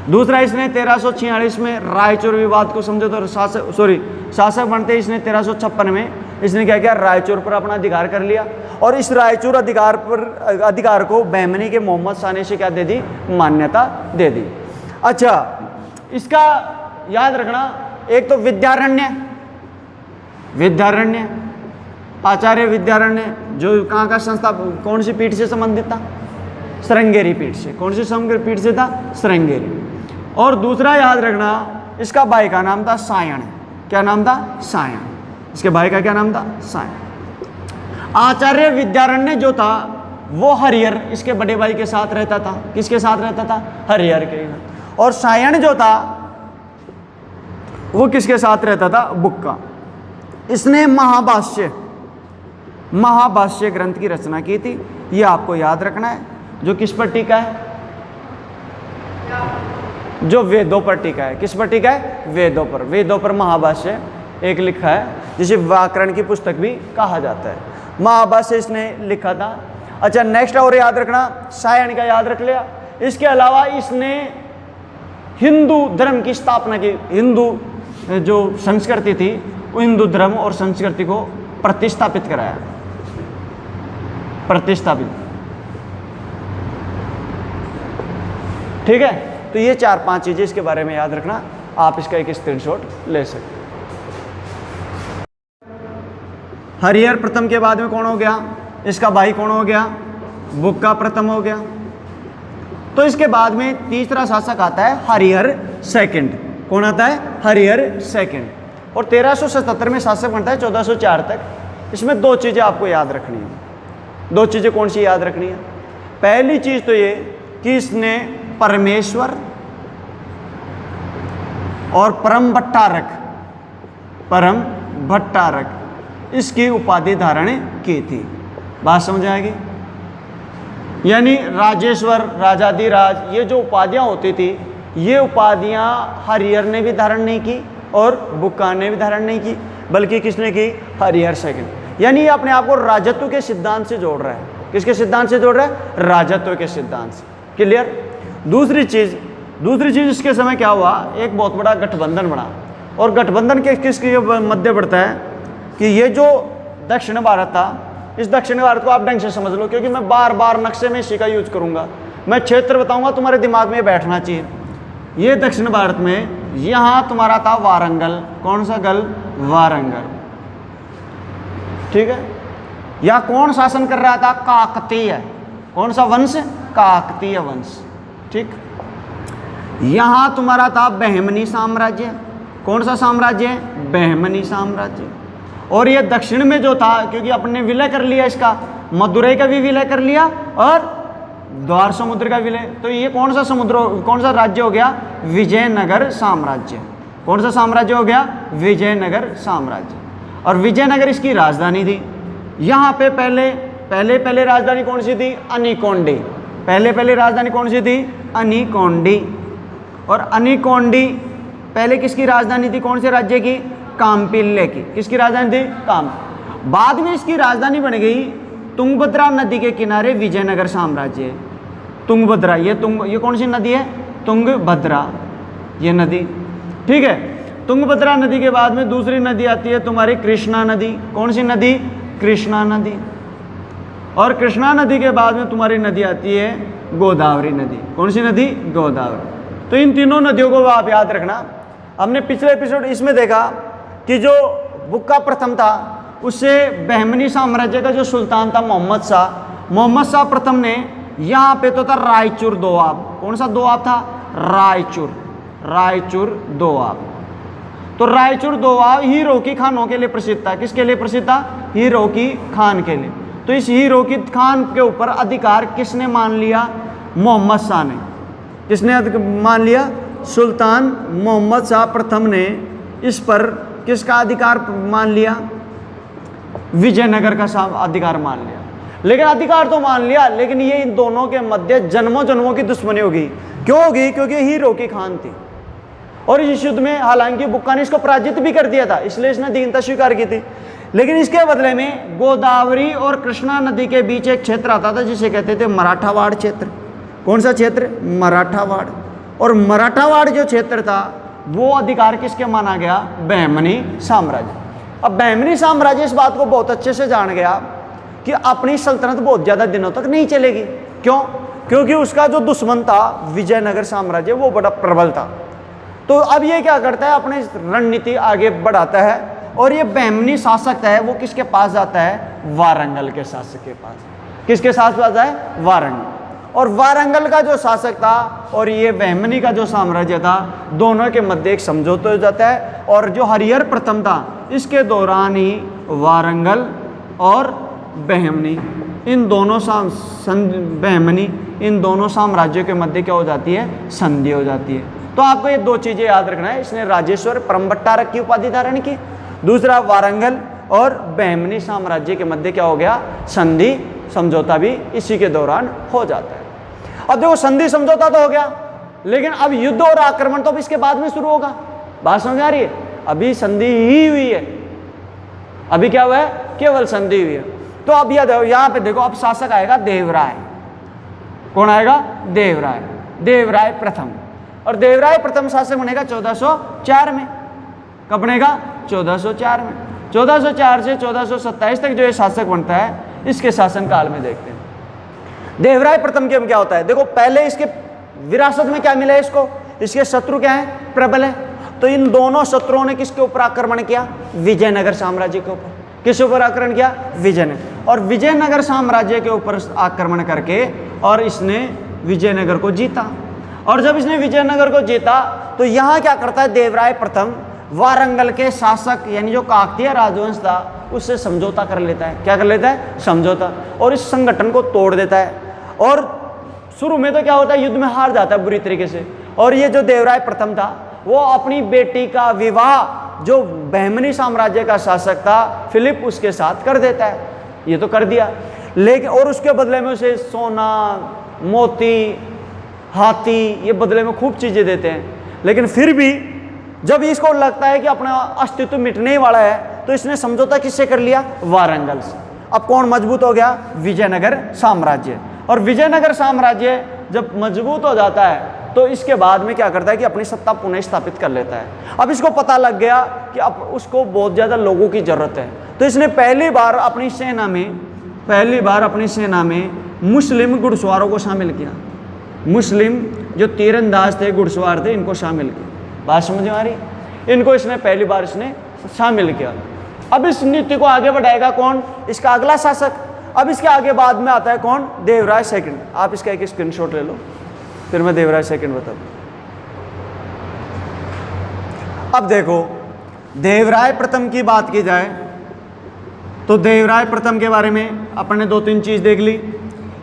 दूसरा, इसने 1346 में रायचूर विवाद को समझौता शासक बनते इसने 1356 में इसने क्या किया? रायचूर पर अपना अधिकार कर लिया। और इस रायचूर अधिकार को बहमनी के मोहम्मद शाह ने से क्या दे दी? मान्यता दे दी। अच्छा, इसका याद रखना, एक तो विद्यारण्य, आचार्य विद्यारण्य, जो कहाँ का संस्था, कौन सी पीठ से संबंधित था? श्रृंगेरी पीठ से। कौन सी पीठ से था? श्रृंगेरी। और दूसरा याद रखना, इसका भाई का नाम था सायण। क्या नाम था? सायण। इसके भाई का क्या नाम था? सायण। आचार्य विद्यारण्य जो था वो हरिहर, इसके बड़े भाई के साथ रहता था। किसके साथ रहता था? हरिहर के। और सायण जो था वो किसके साथ रहता था? बुक्का। इसने महाभाष्य ग्रंथ की रचना की थी। ये आपको याद रखना है, जो किस पर टीका है? जो वेदों पर टीका है। किस पर टीका है? वेदों पर महाभाष्य एक लिखा है, जिसे व्याकरण की पुस्तक भी कहा जाता है। महाभाष्य इसने लिखा था। अच्छा, नेक्स्ट और याद रखना, सायण का याद रख लिया। इसके अलावा इसने हिंदू धर्म की स्थापना की। हिंदू जो संस्कृति थी, हिंदू धर्म और संस्कृति को प्रतिष्ठापित कराया। ठीक है, तो ये 4-5 चीजें इसके बारे में याद रखना। आप इसका एक स्क्रीनशॉट ले सकते। हरिहर प्रथम के बाद में कौन हो गया? इसका भाई कौन हो गया? बुक्का प्रथम हो गया। तो इसके बाद में तीसरा शासक आता है हरिहर सेकंड। कौन आता है? हरिहर सेकंड। और 1377 में शासक बनता है 1404 तक। इसमें दो चीजें आपको याद रखनी है। दो चीजें कौन सी याद रखनी है? पहली चीज तो ये कि इसने परमेश्वर और परम भट्टारक इसकी उपाधि धारण की थी। बात समझ आएगी? यानी राजेश्वर, राजाधिराज, ये जो उपाधियां होती थी, ये उपाधियां हरिहर ने भी धारण नहीं की और बुक्का ने भी धारण नहीं की, बल्कि किसने की? हरिहर सेकंड। यानी ये अपने आप को राजत्व के सिद्धांत से जोड़ रहा है। किसके सिद्धांत से जोड़ रहा है? राजत्व के सिद्धांत से। क्लियर? दूसरी चीज इसके समय क्या हुआ? एक बहुत बड़ा गठबंधन बना। और गठबंधन के किसके मध्य बढ़ता है कि ये जो दक्षिण भारत था, इस दक्षिण भारत को आप ढंग से समझ लो, क्योंकि मैं बार बार नक्शे में इसी का यूज करूंगा। मैं क्षेत्र बताऊंगा, तुम्हारे दिमाग में बैठना चाहिए। ये दक्षिण भारत में यहां तुम्हारा था वारंगल। कौन सा गल? वारंगल। ठीक है। या कौन शासन कर रहा था? काकतीय। कौन सा वंश? काकतीय वंश। ठीक। यहां तुम्हारा था बहमनी साम्राज्य। कौन सा साम्राज्य? बहमनी साम्राज्य। और ये दक्षिण में जो था, क्योंकि अपने विलय कर लिया, इसका मदुरई का भी विलय कर लिया और द्वार समुद्र का विलय। तो ये कौन सा राज्य हो गया? विजयनगर साम्राज्य। कौन सा साम्राज्य हो गया? विजयनगर साम्राज्य। और विजयनगर इसकी राजधानी थी। यहाँ पे पहले राजधानी कौन सी थी? अनिकोंडी। पहले राजधानी कौन सी थी? अनिकोंडी। और अनिकोंडी पहले किसकी राजधानी थी? कौन से राज्य की? काम्पिल्य की। किसकी राजधानी थी? काम। बाद में इसकी राजधानी बन गई तुंगभद्रा नदी के किनारे विजयनगर साम्राज्य। तुंगभद्रा, ये कौन सी नदी है? तुंगभद्रा, ये नदी। ठीक है। तुंगभद्रा नदी के बाद में दूसरी नदी आती है तुम्हारी कृष्णा नदी। कौन सी नदी? कृष्णा नदी। और कृष्णा नदी के बाद में तुम्हारी नदी आती है गोदावरी नदी। कौन सी नदी? गोदावरी। तो इन तीनों नदियों को आप याद रखना। हमने पिछले एपिसोड इसमें देखा कि जो बुक्का प्रथम था उससे बहमनी साम्राज्य का जो सुल्तान था मोहम्मद शाह प्रथम ने यहाँ पे तो था रायचूर दोआब। कौन सा दोआब था? रायचूर दोआब। तो रायचूर दोआब हीरो की खानों के लिए प्रसिद्ध था। किसके लिए प्रसिद्ध था? हीरो की खान के लिए। तो इस हीरो की खान के ऊपर अधिकार किसने मान लिया? मोहम्मद शाह ने। किसने मान लिया? सुल्तान मोहम्मद शाह प्रथम ने इस पर किसका अधिकार मान लिया? विजयनगर का अधिकार मान लिया। लेकिन अधिकार तो मान लिया, लेकिन ये इन दोनों के मध्य जन्मों जन्मों की दुश्मनी होगी। क्यों होगी? क्योंकि हीरो की खान थी और इस युद्ध में हालांकि बुक्का ने इसको पराजित भी कर दिया था, इसलिए इसने दीनता स्वीकार की थी। लेकिन इसके बदले में गोदावरी और कृष्णा नदी के बीच एक क्षेत्र आता था जिसे कहते थे मराठावाड़ क्षेत्र। कौन सा क्षेत्र? मराठावाड़। और मराठावाड़ जो क्षेत्र था वो अधिकार किसके माना गया? बहमनी साम्राज्य। अब बहमनी साम्राज्य इस बात को बहुत अच्छे से जान गया कि अपनी सल्तनत बहुत ज़्यादा दिनों तक नहीं चलेगी। क्यों? क्योंकि उसका जो दुश्मन था विजयनगर साम्राज्य वो बड़ा प्रबल था। तो अब ये क्या करता है? अपनी रणनीति आगे बढ़ाता है और ये बहमनी शासक है वो किसके पास जाता है? वारंगल के शासक के पास। किसके साथ जाता है? वारंगल। और वारंगल का जो शासक था और ये बहमनी का जो साम्राज्य था, दोनों के मध्य एक समझौता हो जाता है। और जो हरिहर प्रथम था इसके दौरान ही वारंगल और बहमनी इन दोनों इन दोनों साम्राज्यों के मध्य क्या हो जाती है? संधि हो जाती है। तो आपको ये दो चीजें याद रखना है। इसने राजेश्वर परम्बट्टारक की उपाधि धारण की, दूसरा वारंगल और बहमनी साम्राज्य के मध्य क्या हो गया? संधि समझौता भी इसी के दौरान हो जाता है। अब देखो संधि समझौता तो हो गया, लेकिन अब युद्ध और आक्रमण तो अब इसके बाद में शुरू होगा। बात समझ आ रही है? अभी संधि ही हुई है, अभी क्या हुआ है? केवल संधि हुई है। तो अब यहाँ पे देखो, अब शासक आएगा देवराय। कौन आएगा? देवराय प्रथम। और देवराय प्रथम शासक बनेगा 1404 में। कब बनेगा? 1404 में। 1404 से 1427 तक जो ये शासक बनता है इसके शासन काल में देखते हैं देवराय प्रथम के क्या होता है। देखो पहले इसके विरासत में क्या मिला है इसको? इसके शत्रु क्या है? प्रबल है। तो इन दोनों शत्रुओं ने किसके ऊपर आक्रमण किया? विजयनगर साम्राज्य के ऊपर। किस ऊपर आक्रमण किया? विजयनगर। और विजयनगर साम्राज्य के ऊपर आक्रमण करके और इसने विजयनगर को जीता। और जब इसने विजयनगर को जीता तो यहाँ क्या करता है देवराय प्रथम? वारंगल के शासक यानी जो काकतीय राजवंश था उससे समझौता कर लेता है। क्या कर लेता है? समझौता। और इस संगठन को तोड़ देता है। और शुरू में तो क्या होता है? युद्ध में हार जाता है बुरी तरीके से। और ये जो देवराय प्रथम था वो अपनी बेटी का विवाह जो बहमनी साम्राज्य का शासक था फिलिप उसके साथ कर देता है। ये तो कर दिया, लेकिन और उसके बदले में उसे सोना, मोती, हाथी ये बदले में खूब चीजें देते हैं। लेकिन फिर भी जब इसको लगता है कि अपना अस्तित्व मिटने ही वाला है तो इसने समझौता किससे कर लिया? वारंगल से। अब कौन मजबूत हो गया? विजयनगर साम्राज्य। और विजयनगर साम्राज्य जब मजबूत हो जाता है तो इसके बाद में क्या करता है कि अपनी सत्ता पुनः स्थापित कर लेता है। अब इसको पता लग गया कि अब उसको बहुत ज़्यादा लोगों की ज़रूरत है, तो इसने पहली बार अपनी सेना में मुस्लिम घुड़सवारों को शामिल किया। मुस्लिम जो तीरंदाज थे, घुड़सवार थे, इनको शामिल किया। बात समझ में आ रही? इनको इसने पहली बार शामिल किया। अब इस नीति को आगे बढ़ाएगा कौन? इसका अगला शासक। अब इसके आगे बाद में आता है कौन? देवराय सेकंड। आप इसका एक स्क्रीनशॉट ले लो, फिर मैं देवराय सेकंड बता दूं। अब देखो देवराय प्रथम की बात की जाए तो देवराय प्रथम के बारे में अपन ने 2-3 चीज़ देख ली।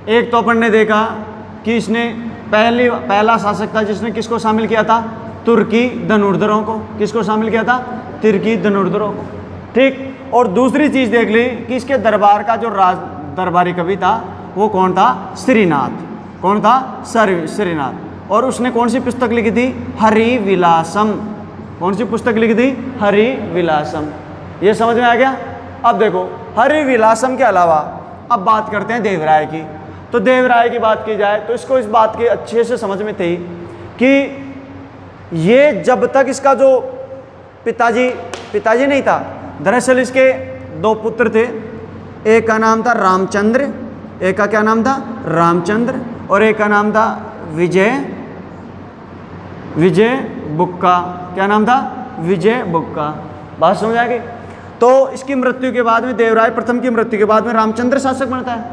एक तो अपन ने देखा कि इसने पहला शासक था जिसने किसको शामिल किया था? तुर्की धनुर्धरों को। किसको शामिल किया था? तुर्की धनुर्धरों को। ठीक। और दूसरी चीज़ देख ली कि इसके दरबार का जो दरबारी कवि था वो कौन था? श्रीनाथ। कौन था? श्रीनाथ। और उसने कौन सी पुस्तक लिखी थी? हरिविलासम। कौन सी पुस्तक लिखी थी? हरिविलासम। ये समझ में आ गया? अब देखो हरिविलासम के अलावा अब बात करते हैं देवराय की। तो देवराय की बात की जाए तो इसको इस बात की अच्छे से समझ में थी कि ये जब तक इसका जो पिताजी नहीं था, दरअसल इसके 2 पुत्र थे। एक का नाम था रामचंद्र, एक का क्या नाम था? रामचंद्र। और एक का नाम था विजय बुक्का। क्या नाम था? विजय बुक्का। बात समझ आ गई? तो इसकी मृत्यु के बाद में, देवराय प्रथम की मृत्यु के बाद में रामचंद्र शासक बनता है,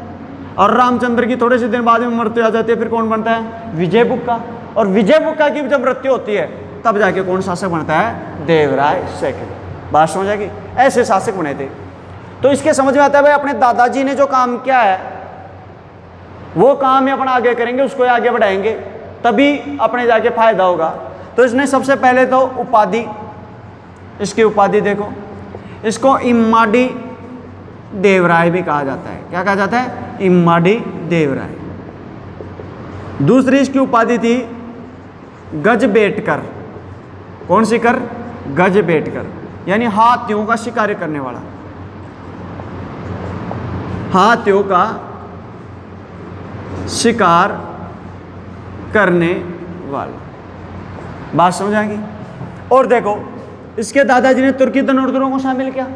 और रामचंद्र की थोड़े से दिन बाद में मृत्यु आ जाती है, फिर कौन बनता है? विजय बुक्का। और विजय बुक्का की जब मृत्यु होती है तब जाके कौन शासक बनता है? देवराय सेकंड। बात समझ आ गई? ऐसे शासक बने थे। तो इसके समझ में आता है भाई अपने दादाजी ने जो काम किया है वो काम ही अपन आगे करेंगे, उसको आगे बढ़ाएंगे, तभी अपने जाके फायदा होगा। तो इसने सबसे पहले तो उपाधि, इसकी उपाधि देखो, इसको इम्माडी देवराय भी कहा जाता है। क्या कहा जाता है? इम्माडी देवराय। दूसरी इसकी उपाधि थी गजबेटकर। कौन सी कर? गजबेटकर, यानी हाथियों का शिकार करने वाला, हाथियों का शिकार करने वाला। बात समझ आएगी? और देखो इसके दादाजी ने तुर्की धनुर्धरों को शामिल किया,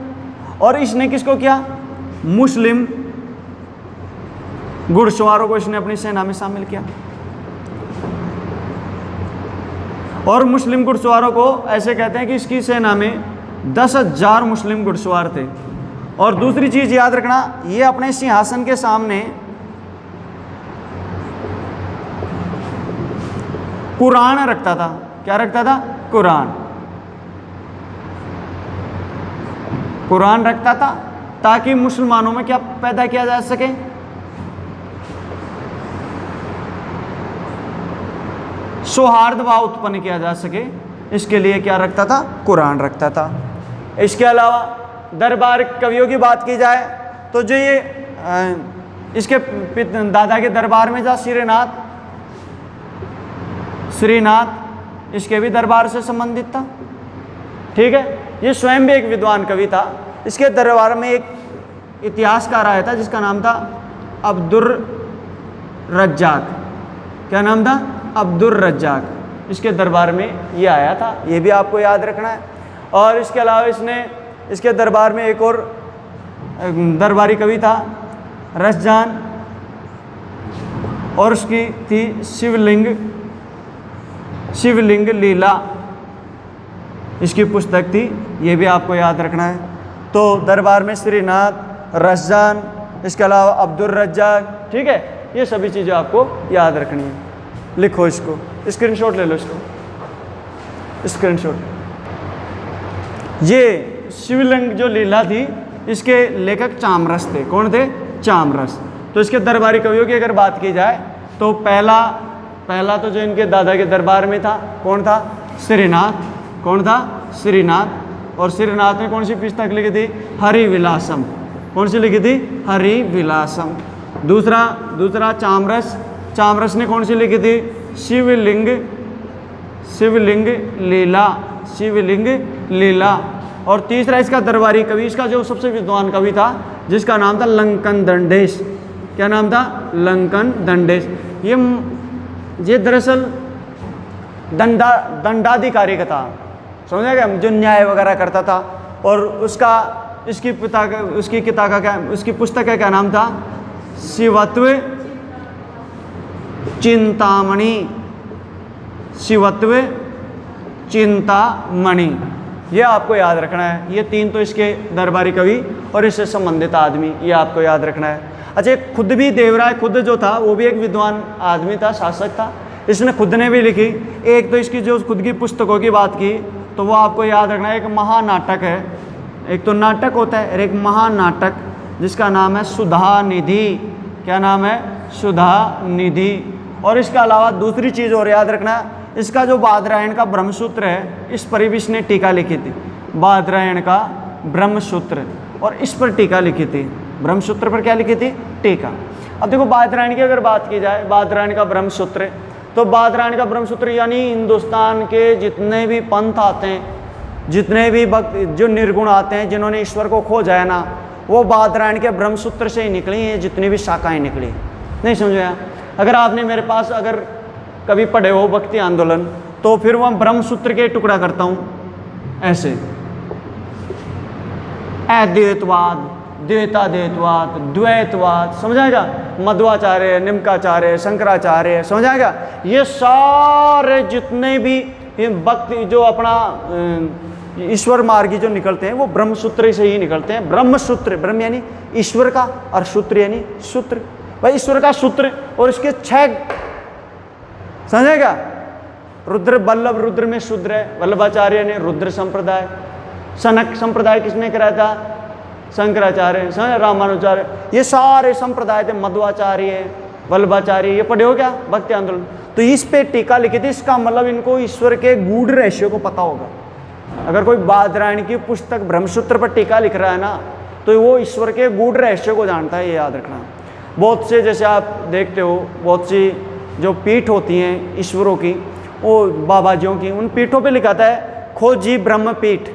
और इसने किसको किया? मुस्लिम घुड़सवारों को इसने अपनी सेना में शामिल किया। और मुस्लिम घुड़सवारों को ऐसे कहते हैं कि इसकी सेना में 10,000 मुस्लिम घुड़सवार थे। और दूसरी चीज याद रखना, ये अपने सिंहासन के सामने कुरान रखता था। क्या रखता था? कुरान। कुरान रखता था ताकि मुसलमानों में क्या पैदा किया जा सके? सौहार्द भाव उत्पन्न किया जा सके, इसके लिए क्या रखता था? कुरान रखता था। इसके अलावा दरबार कवियों की बात की जाए तो जो ये इसके दादा के दरबार में जा श्रीनाथ, इसके भी दरबार से संबंधित था। ठीक है, ये स्वयं भी एक विद्वान कवि था। इसके दरबार में एक इतिहासकार आया था जिसका नाम था अब्दुर रज्जाक। क्या नाम था? अब्दुर रज्जाक। इसके दरबार में ये आया था, ये भी आपको याद रखना है। और इसके अलावा इसके दरबार में एक और दरबारी कवि था रसजान, और उसकी थी शिवलिंग लीला, इसकी पुस्तक थी, ये भी आपको याद रखना है। तो दरबार में श्रीनाथ, रसजान, इसके अलावा अब्दुर रज्जाक। ठीक है, ये सभी चीज़ें आपको याद रखनी है। लिखो इसको, स्क्रीनशॉट ले लो इसको, स्क्रीनशॉट। ये शिवलिंग जो लीला थी, इसके लेखक चामरस थे। कौन थे? चामरस। तो इसके दरबारी कवियों की अगर बात की जाए तो पहला तो जो इनके दादा के दरबार में था, कौन था? श्रीनाथ। कौन था? श्रीनाथ। और श्रीनाथ ने कौन सी पुस्तक लिखी थी? हरिविलासम। कौन सी लिखी थी? हरिविलासम। दूसरा चामरस ने कौन सी लिखी थी? शिवलिंग लीला। और तीसरा इसका दरबारी कवि, इसका जो सबसे विद्वान कवि था, जिसका नाम था लंकन दंडेश। क्या नाम था? लंकन दंडेश। ये दरअसल दंडाधिकारी का था, समझेगा, जो न्याय वगैरह करता था। और उसकी पुस्तक का क्या नाम था? शिवत्व चिंतामणि। ये आपको याद रखना है। ये तीन तो इसके दरबारी कवि और इससे संबंधित आदमी, ये आपको याद रखना है। अच्छा, खुद भी देवराय खुद जो था वो भी एक विद्वान आदमी था, शासक था। इसने खुद ने भी लिखी। एक तो इसकी जो खुद की पुस्तकों की बात की तो वो आपको याद रखना है। एक महानाटक है, एक तो नाटक होता है, और एक महानाटक जिसका नाम है सुधा निधि। क्या नाम है? सुधा निधि। और इसके अलावा दूसरी चीज़ और याद रखना, इसका जो बादरायण का ब्रह्मसूत्र है, इस पर भी इसने टीका लिखी थी। बादरायण का ब्रह्मसूत्र, और इस पर टीका लिखी थी। ब्रह्मसूत्र पर क्या लिखी थी? टीका। अब देखो बादरायण की अगर बात की जाए, बादरायण का ब्रह्मसूत्र, तो बादरायण का ब्रह्मसूत्र यानी हिंदुस्तान के जितने भी पंथ आते हैं, जितने भी भक्त जो निर्गुण आते हैं, जिन्होंने ईश्वर को खोजा है ना, वो बादरायण के ब्रह्मसूत्र से ही निकली हैं। जितनी भी शाखाएं निकली, नहीं समझे? अगर आपने मेरे पास अगर कभी पढ़े हो भक्ति आंदोलन, तो फिर वह ब्रह्मसूत्र के टुकड़ा करता हूँ ऐसे, अद्वैतवाद, द्वैताद्वैतवाद, द्वैतवाद, समझाएगा, मध्वाचार्य, निम्काचार्य, शंकराचार्य, समझाएगा। ये सारे जितने भी ये भक्ति जो अपना ईश्वर मार्गी जो निकलते हैं वो ब्रह्मसूत्र से ही निकलते हैं। ब्रह्मसूत्र, ब्रह्म यानी ईश्वर का, और सूत्र यानी सूत्र, भाई ईश्वर का सूत्र, और इसके 6 समझेगा। रुद्र वल्लभ, रुद्र में शूद्र है, वल्लभाचार्य ने रुद्र संप्रदाय, सनक संप्रदाय किसने कराया था? शंकराचार्य, समझ, रामानुचार्य, ये सारे संप्रदाय थे, मध्वाचार्य, वल्लभाचार्य, ये पढ़े हो क्या भक्ति आंदोलन। तो इस पे टीका लिखी थी, इसका मतलब इनको ईश्वर के गूढ़ रहस्य को पता होगा। अगर कोई बादरायण की पुस्तक ब्रह्मसूत्र पर टीका लिख रहा है ना, तो वो ईश्वर के गूढ़ रहस्य को जानता है, ये याद रखना। बहुत से जैसे आप देखते हो, बहुत सी जो पीठ होती हैं ईश्वरों की, वो बाबाजियों की, उन पीठों पे लिखा था है खोजी ब्रह्म पीठ,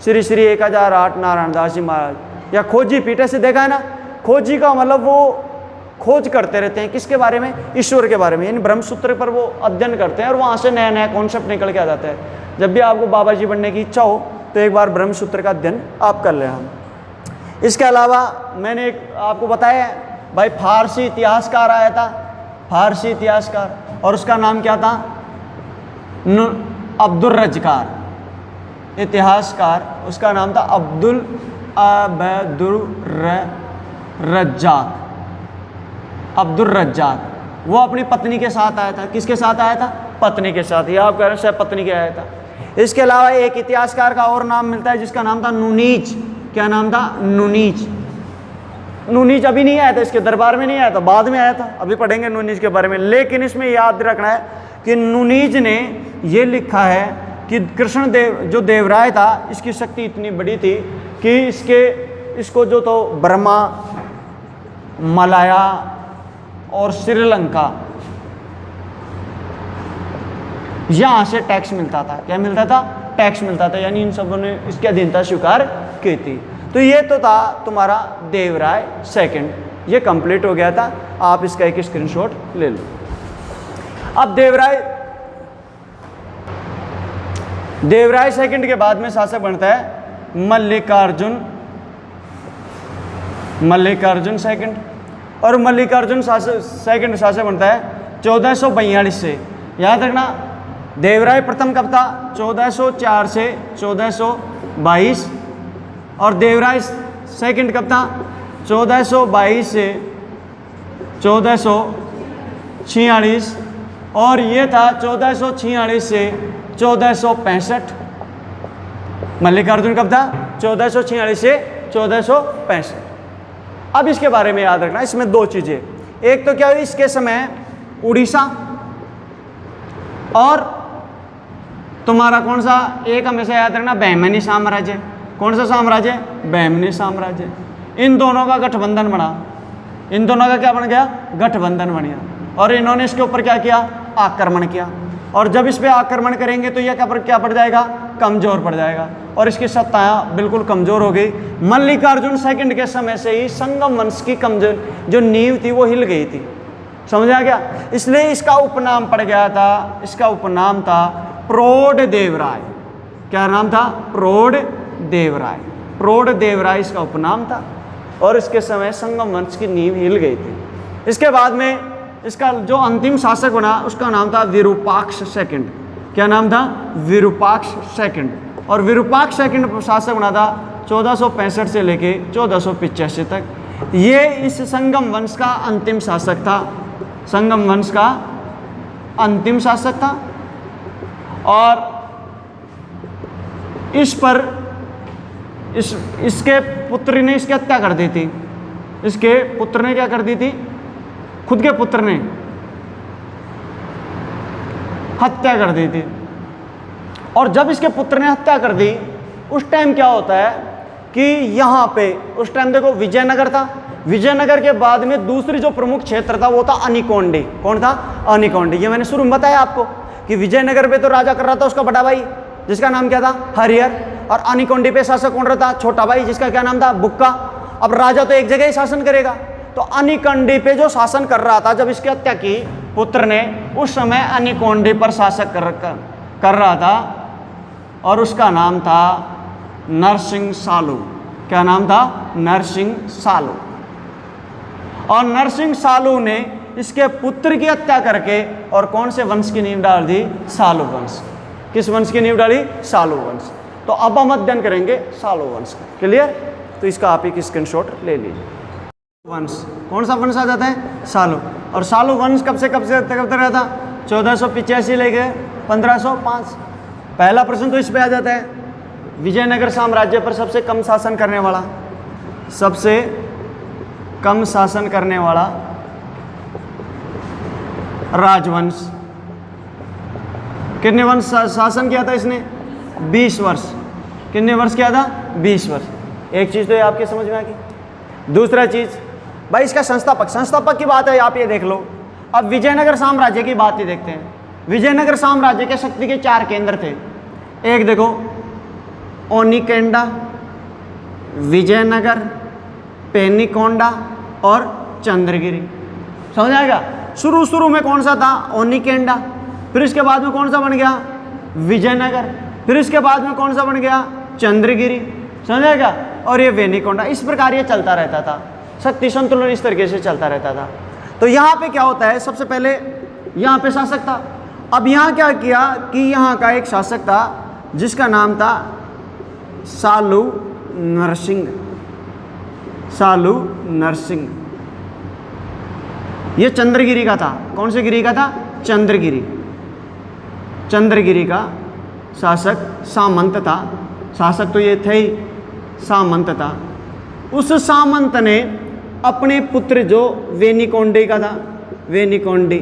श्री श्री 1008 नारायण दास जी महाराज, या खोजी पीठ, ऐसे देखा है ना। खोजी का मतलब वो खोज करते रहते हैं, किसके बारे में? ईश्वर के बारे में, यानी ब्रह्मसूत्र पर वो अध्ययन करते हैं, और वहाँ से नया नया कॉन्सेप्ट निकल के आ जाता है। जब भी आपको बाबा जी बनने की इच्छा हो तो एक बार ब्रह्मसूत्र का अध्ययन आप कर लें। हम इसके अलावा मैंने एक आपको बताया भाई, फारसी इतिहासकार आया था, फारसी इतिहासकार, और उसका नाम क्या था? अब्दुल रज्जाक इतिहासकार, उसका नाम था अब्दुल रज्जाक, अब्दुल रज्जाक। वो अपनी पत्नी के साथ आया था। किसके साथ आया था? पत्नी के साथ। ये आप कह रहे हैं शायद पत्नी के आया था। इसके अलावा एक इतिहासकार का और नाम मिलता है जिसका नाम था नुनीज। क्या नाम था? नुनीज। नुनीज अभी नहीं आया था, इसके दरबार में नहीं आया था, बाद में आया था, अभी पढ़ेंगे नुनीज के बारे में। लेकिन इसमें याद रखना है कि नुनीज ने ये लिखा है कि कृष्ण देव जो देवराय था, इसकी शक्ति इतनी बड़ी थी कि इसको जो तो बर्मा, मलाया और श्रीलंका, यहां से टैक्स मिलता था। क्या मिलता था? टैक्स मिलता था, यानी इन सबों ने इसकी अधीनता स्वीकार की थी। तो ये तो था तुम्हारा देवराय सेकंड, ये कंप्लीट हो गया था। आप इसका एक स्क्रीनशॉट ले लो। अब देवराय सेकंड के बाद में शासक बनता है मल्लिकार्जुन सेकंड, और मल्लिकार्जुन सेकंड शासक बनता है 1442 से। याद रखना, देवराय प्रथम कब था? 1404 से 1422, और देवराय सेकंड कब था? 1422 से 1446, और ये था 1446 से 1465। मल्लिकार्जुन कब था? 1446 से 1465। अब इसके बारे में याद रखना, इसमें 2 चीजें। एक तो क्या हुई, इसके समय उड़ीसा और तुम्हारा कौन सा, एक हमेशा याद रखना, बहमनी साम्राज्य। कौन सा साम्राज्य? बहमनी साम्राज्य। इन दोनों का गठबंधन बना। इन दोनों का क्या बन गया? गठबंधन बन गया। और इन्होंने इसके ऊपर क्या किया? आक्रमण किया। और जब इस पे आक्रमण करेंगे तो यह क्या पड़ जाएगा? कमजोर पड़ जाएगा, और इसकी सत्ताएं बिल्कुल कमजोर हो गई। मल्लिकार्जुन सेकंड के समय से ही संगम वंश की कमजोर जो नींव थी वो हिल गई थी। समझा गया? इसलिए इसका उपनाम पड़ गया था, इसका उपनाम था प्रौढ़ देवराय। क्या नाम था? प्रौढ़ देवराय। प्रौढ़ देवराय इसका उपनाम था, और इसके समय संगम वंश की नींव हिल गई थी। इसके बाद में इसका जो अंतिम शासक बना उसका नाम था विरूपाक्ष सेकंड। क्या नाम था? विरूपाक्ष सेकंड। और विरूपाक्ष सेकंड शासक बना था 1465 से लेके 1485 तक। ये इस संगम वंश का अंतिम शासक था, संगम वंश का अंतिम शासक था। और इस पर इसके पुत्र ने इसकी हत्या कर दी थी। इसके पुत्र ने क्या कर दी थी? खुद के पुत्र ने हत्या कर दी थी। और जब इसके पुत्र ने हत्या कर दी, उस टाइम क्या होता है कि यहाँ पे उस टाइम देखो विजयनगर था। विजयनगर के बाद में दूसरी जो प्रमुख क्षेत्र था वो था अनिकोंडी। कौन था? अनिकोंडी। ये मैंने शुरू में बताया आपको कि विजयनगर पे तो राजा कर रहा था उसका बड़ा भाई, जिसका नाम क्या था? हरिहर। और अनिकोंडी पे शासक कौन रहता? छोटा भाई, जिसका क्या नाम था? बुक्का। अब राजा तो एक जगह ही शासन करेगा, तो अनिकोंडी पे जो शासन कर रहा था, जब इसकी हत्या की पुत्र ने, उस समय अनिकोंडी पर शासक कर रहा था, और उसका नाम था नरसिंह सालू। क्या नाम था? नरसिंह सालू। और नरसिंह सालू ने इसके पुत्र की हत्या करके और कौन से वंश की नींव डाल दी? सालू वंश। किस वंश की नींव डाली? सालू वंश। तो अब हम अध्ययन करेंगे सालू वंश का। क्लियर? तो इसका आप एक स्क्रीनशॉट ले लीजिए। वंश कौन सा वंश आ जाता है? सालू। और सालू वंश कब से कब तक रहा था? 1485 लेके 1505। पहला प्रश्न तो इस पे आ जाता है, विजयनगर साम्राज्य पर सबसे कम शासन करने वाला, सबसे कम शासन करने वाला राजवंश। कितने वर्ष शासन किया था इसने? 20 वर्ष। कितने वर्ष किया था? 20 वर्ष। एक चीज तो ये आपके समझ में आ गई। दूसरा चीज भाई इसका संस्थापक की बात है, आप ये देख लो। अब विजयनगर साम्राज्य की बात ही देखते हैं। विजयनगर साम्राज्य के शक्ति के 4 केंद्र थे। एक देखो ओनिकेंडा, विजयनगर, पेनिकोंडा और चंद्रगिरी। समझ आएगा? शुरू में कौन सा था? ओनिकेंडा। फिर इसके बाद में कौन सा बन गया? विजयनगर। फिर इसके बाद में कौन सा बन गया? चंद्रगिरी। समझ आएगा? और ये वेनिकोंडा। इस प्रकार ये चलता रहता था, शक्ति संतुलन इस तरीके से चलता रहता था। तो यहाँ पे क्या होता है, सबसे पहले यहाँ पे शासक था। अब यहाँ क्या किया कि यहाँ का एक शासक था जिसका नाम था सालू नरसिंह। सालू नरसिंह। ये चंद्रगिरी का था। कौन से गिरी का था? चंद्रगिरी। चंद्रगिरी का शासक सामंत था। शासक तो ये थे ही, सामंत था। उस सामंत ने अपने पुत्र जो वेनिकोंडी का था, पेनिकोंडी,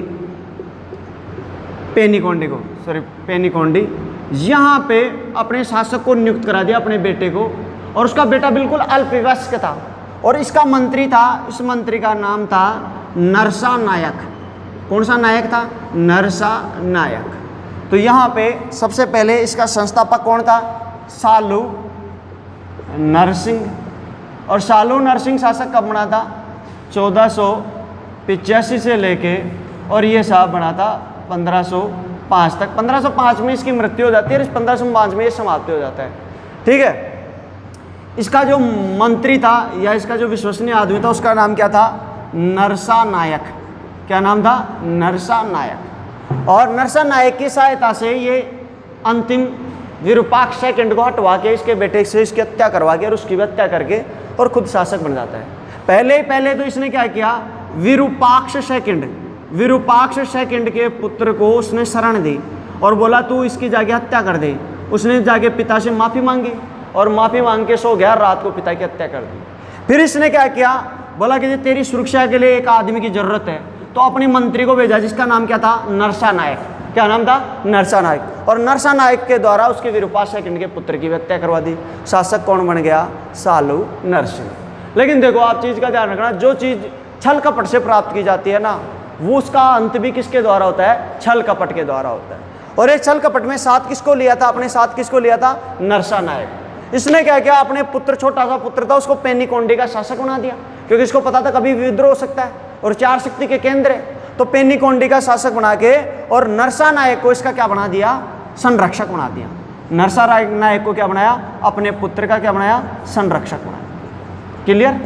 यहाँ पे अपने शासक को नियुक्त करा दिया, अपने बेटे को। और उसका बेटा बिल्कुल अल्पवयस्क था और इसका मंत्री था, इस मंत्री का नाम था नरसा नायक। कौन सा नायक था? नरसा नायक। तो यहाँ पे सबसे पहले इसका संस्थापक कौन था? सालू नरसिंह। और सालू नरसिंह शासक कब बना था? 1485 से लेके, और ये साहब बना था 1505 तक। 1505 में इसकी मृत्यु हो जाती है और 1505 में ये समाप्त हो जाता है। ठीक है? इसका जो मंत्री था या इसका जो विश्वसनीय आदमी था उसका नाम क्या था? नरसा नायक। क्या नाम था? नरसा नायक। और नरसा नायक की सहायता से ये अंतिम विरूपाक्ष सेकंड को हटवा के इसके बेटे से इसकी हत्या करवा के और उसकी भी हत्या करके और खुद शासक बन जाता है। पहले तो इसने क्या किया? विरूपाक्ष सेकंड के पुत्र को उसने शरण दी और बोला तू इसकी जाके हत्या कर दे। उसने जाके पिता से माफ़ी मांगी और माफ़ी मांग के सो गया, रात को पिता की हत्या कर दी। फिर इसने क्या किया? बोला कि तेरी सुरक्षा के लिए एक आदमी की जरूरत है, तो अपने मंत्री को भेजा जिसका नाम क्या था? नरसा नायक। क्या नाम था? नरसा नायक। और नरसा नायक के द्वारा उसके विरूपाक्ष सेकंड के पुत्र की हत्या करवा दी। शासक कौन बन गया? सालू नरसिंह। लेकिन देखो आप चीज़ का ध्यान रखना, जो चीज़ छल कपट से प्राप्त की जाती है ना, वो उसका अंत भी किसके द्वारा होता है? छल कपट के द्वारा होता है। और एक छल कपट में साथ किसको लिया था? अपने साथ किसको लिया था? नरसा नायक। इसने क्या किया? अपने पुत्र, छोटा सा पुत्र था, उसको पेनिकोंडी का शासक बना दिया, क्योंकि इसको पता था कभी विद्रोह हो सकता है और 4 शक्ति के केंद्र है। तो पेनिकोंडी का शासक बना के और नरसा नायक को इसका क्या बना दिया? संरक्षक बना दिया। नरसा नायक को क्या बनाया? अपने पुत्र का क्या बनाया? संरक्षक बनाया। क्लियर?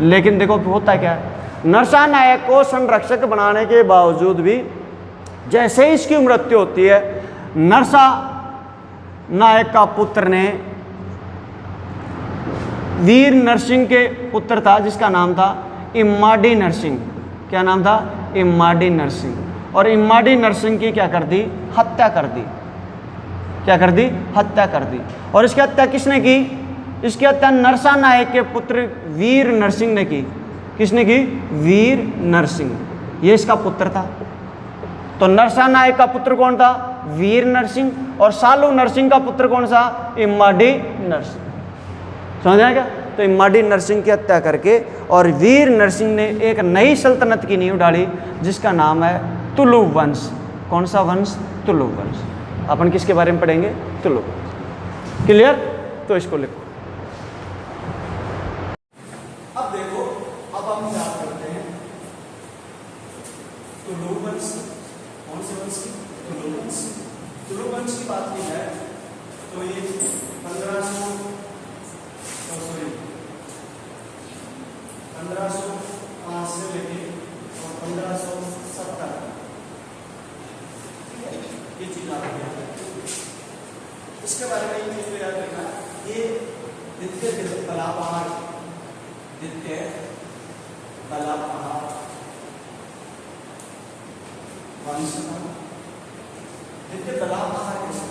लेकिन देखो होता क्या है, नरसा नायक को संरक्षक बनाने के बावजूद भी जैसे ही इसकी मृत्यु होती है, नरसा नायक का पुत्र ने वीर नरसिंह के पुत्र था जिसका नाम था इम्माडी नरसिंह। क्या नाम था? इम्माडी नरसिंह। और इम्माडी नरसिंह की क्या कर दी? हत्या कर दी। क्या कर दी? हत्या कर दी। और इसकी हत्या किसने की? इसकी हत्या नरसा नायक के पुत्र वीर नरसिंह ने की। किसने की? वीर नरसिंह। ये इसका पुत्र था। तो नरसा नायक का पुत्र कौन था? वीर नरसिंह। और सालू नरसिंह का पुत्र कौन सा? इम्माडी नरसिंह। समझ आएगा? तो इम्माडी नरसिंह की हत्या करके और वीर नरसिंह ने एक नई सल्तनत की नींव डाली जिसका नाम है तुलु वंश। कौन सा वंश? तुलु वंश। अपन किसके बारे में पढ़ेंगे? तुलु। क्लियर? तो इसको लिखो। अब देखो, अब हम बात करते हैं तुलु वंश। कौन से वंश की? तुलु वंश। तुलु वंश की बात की जाए तो ये 1505 से लेके और 1570 ये चीज आ गई है। इसके बारे में एक चीज याद रखना, ये द्वितीय बलापहार, द्वितीय बलापहार वंश, द्वितीय बलापहार कैसे?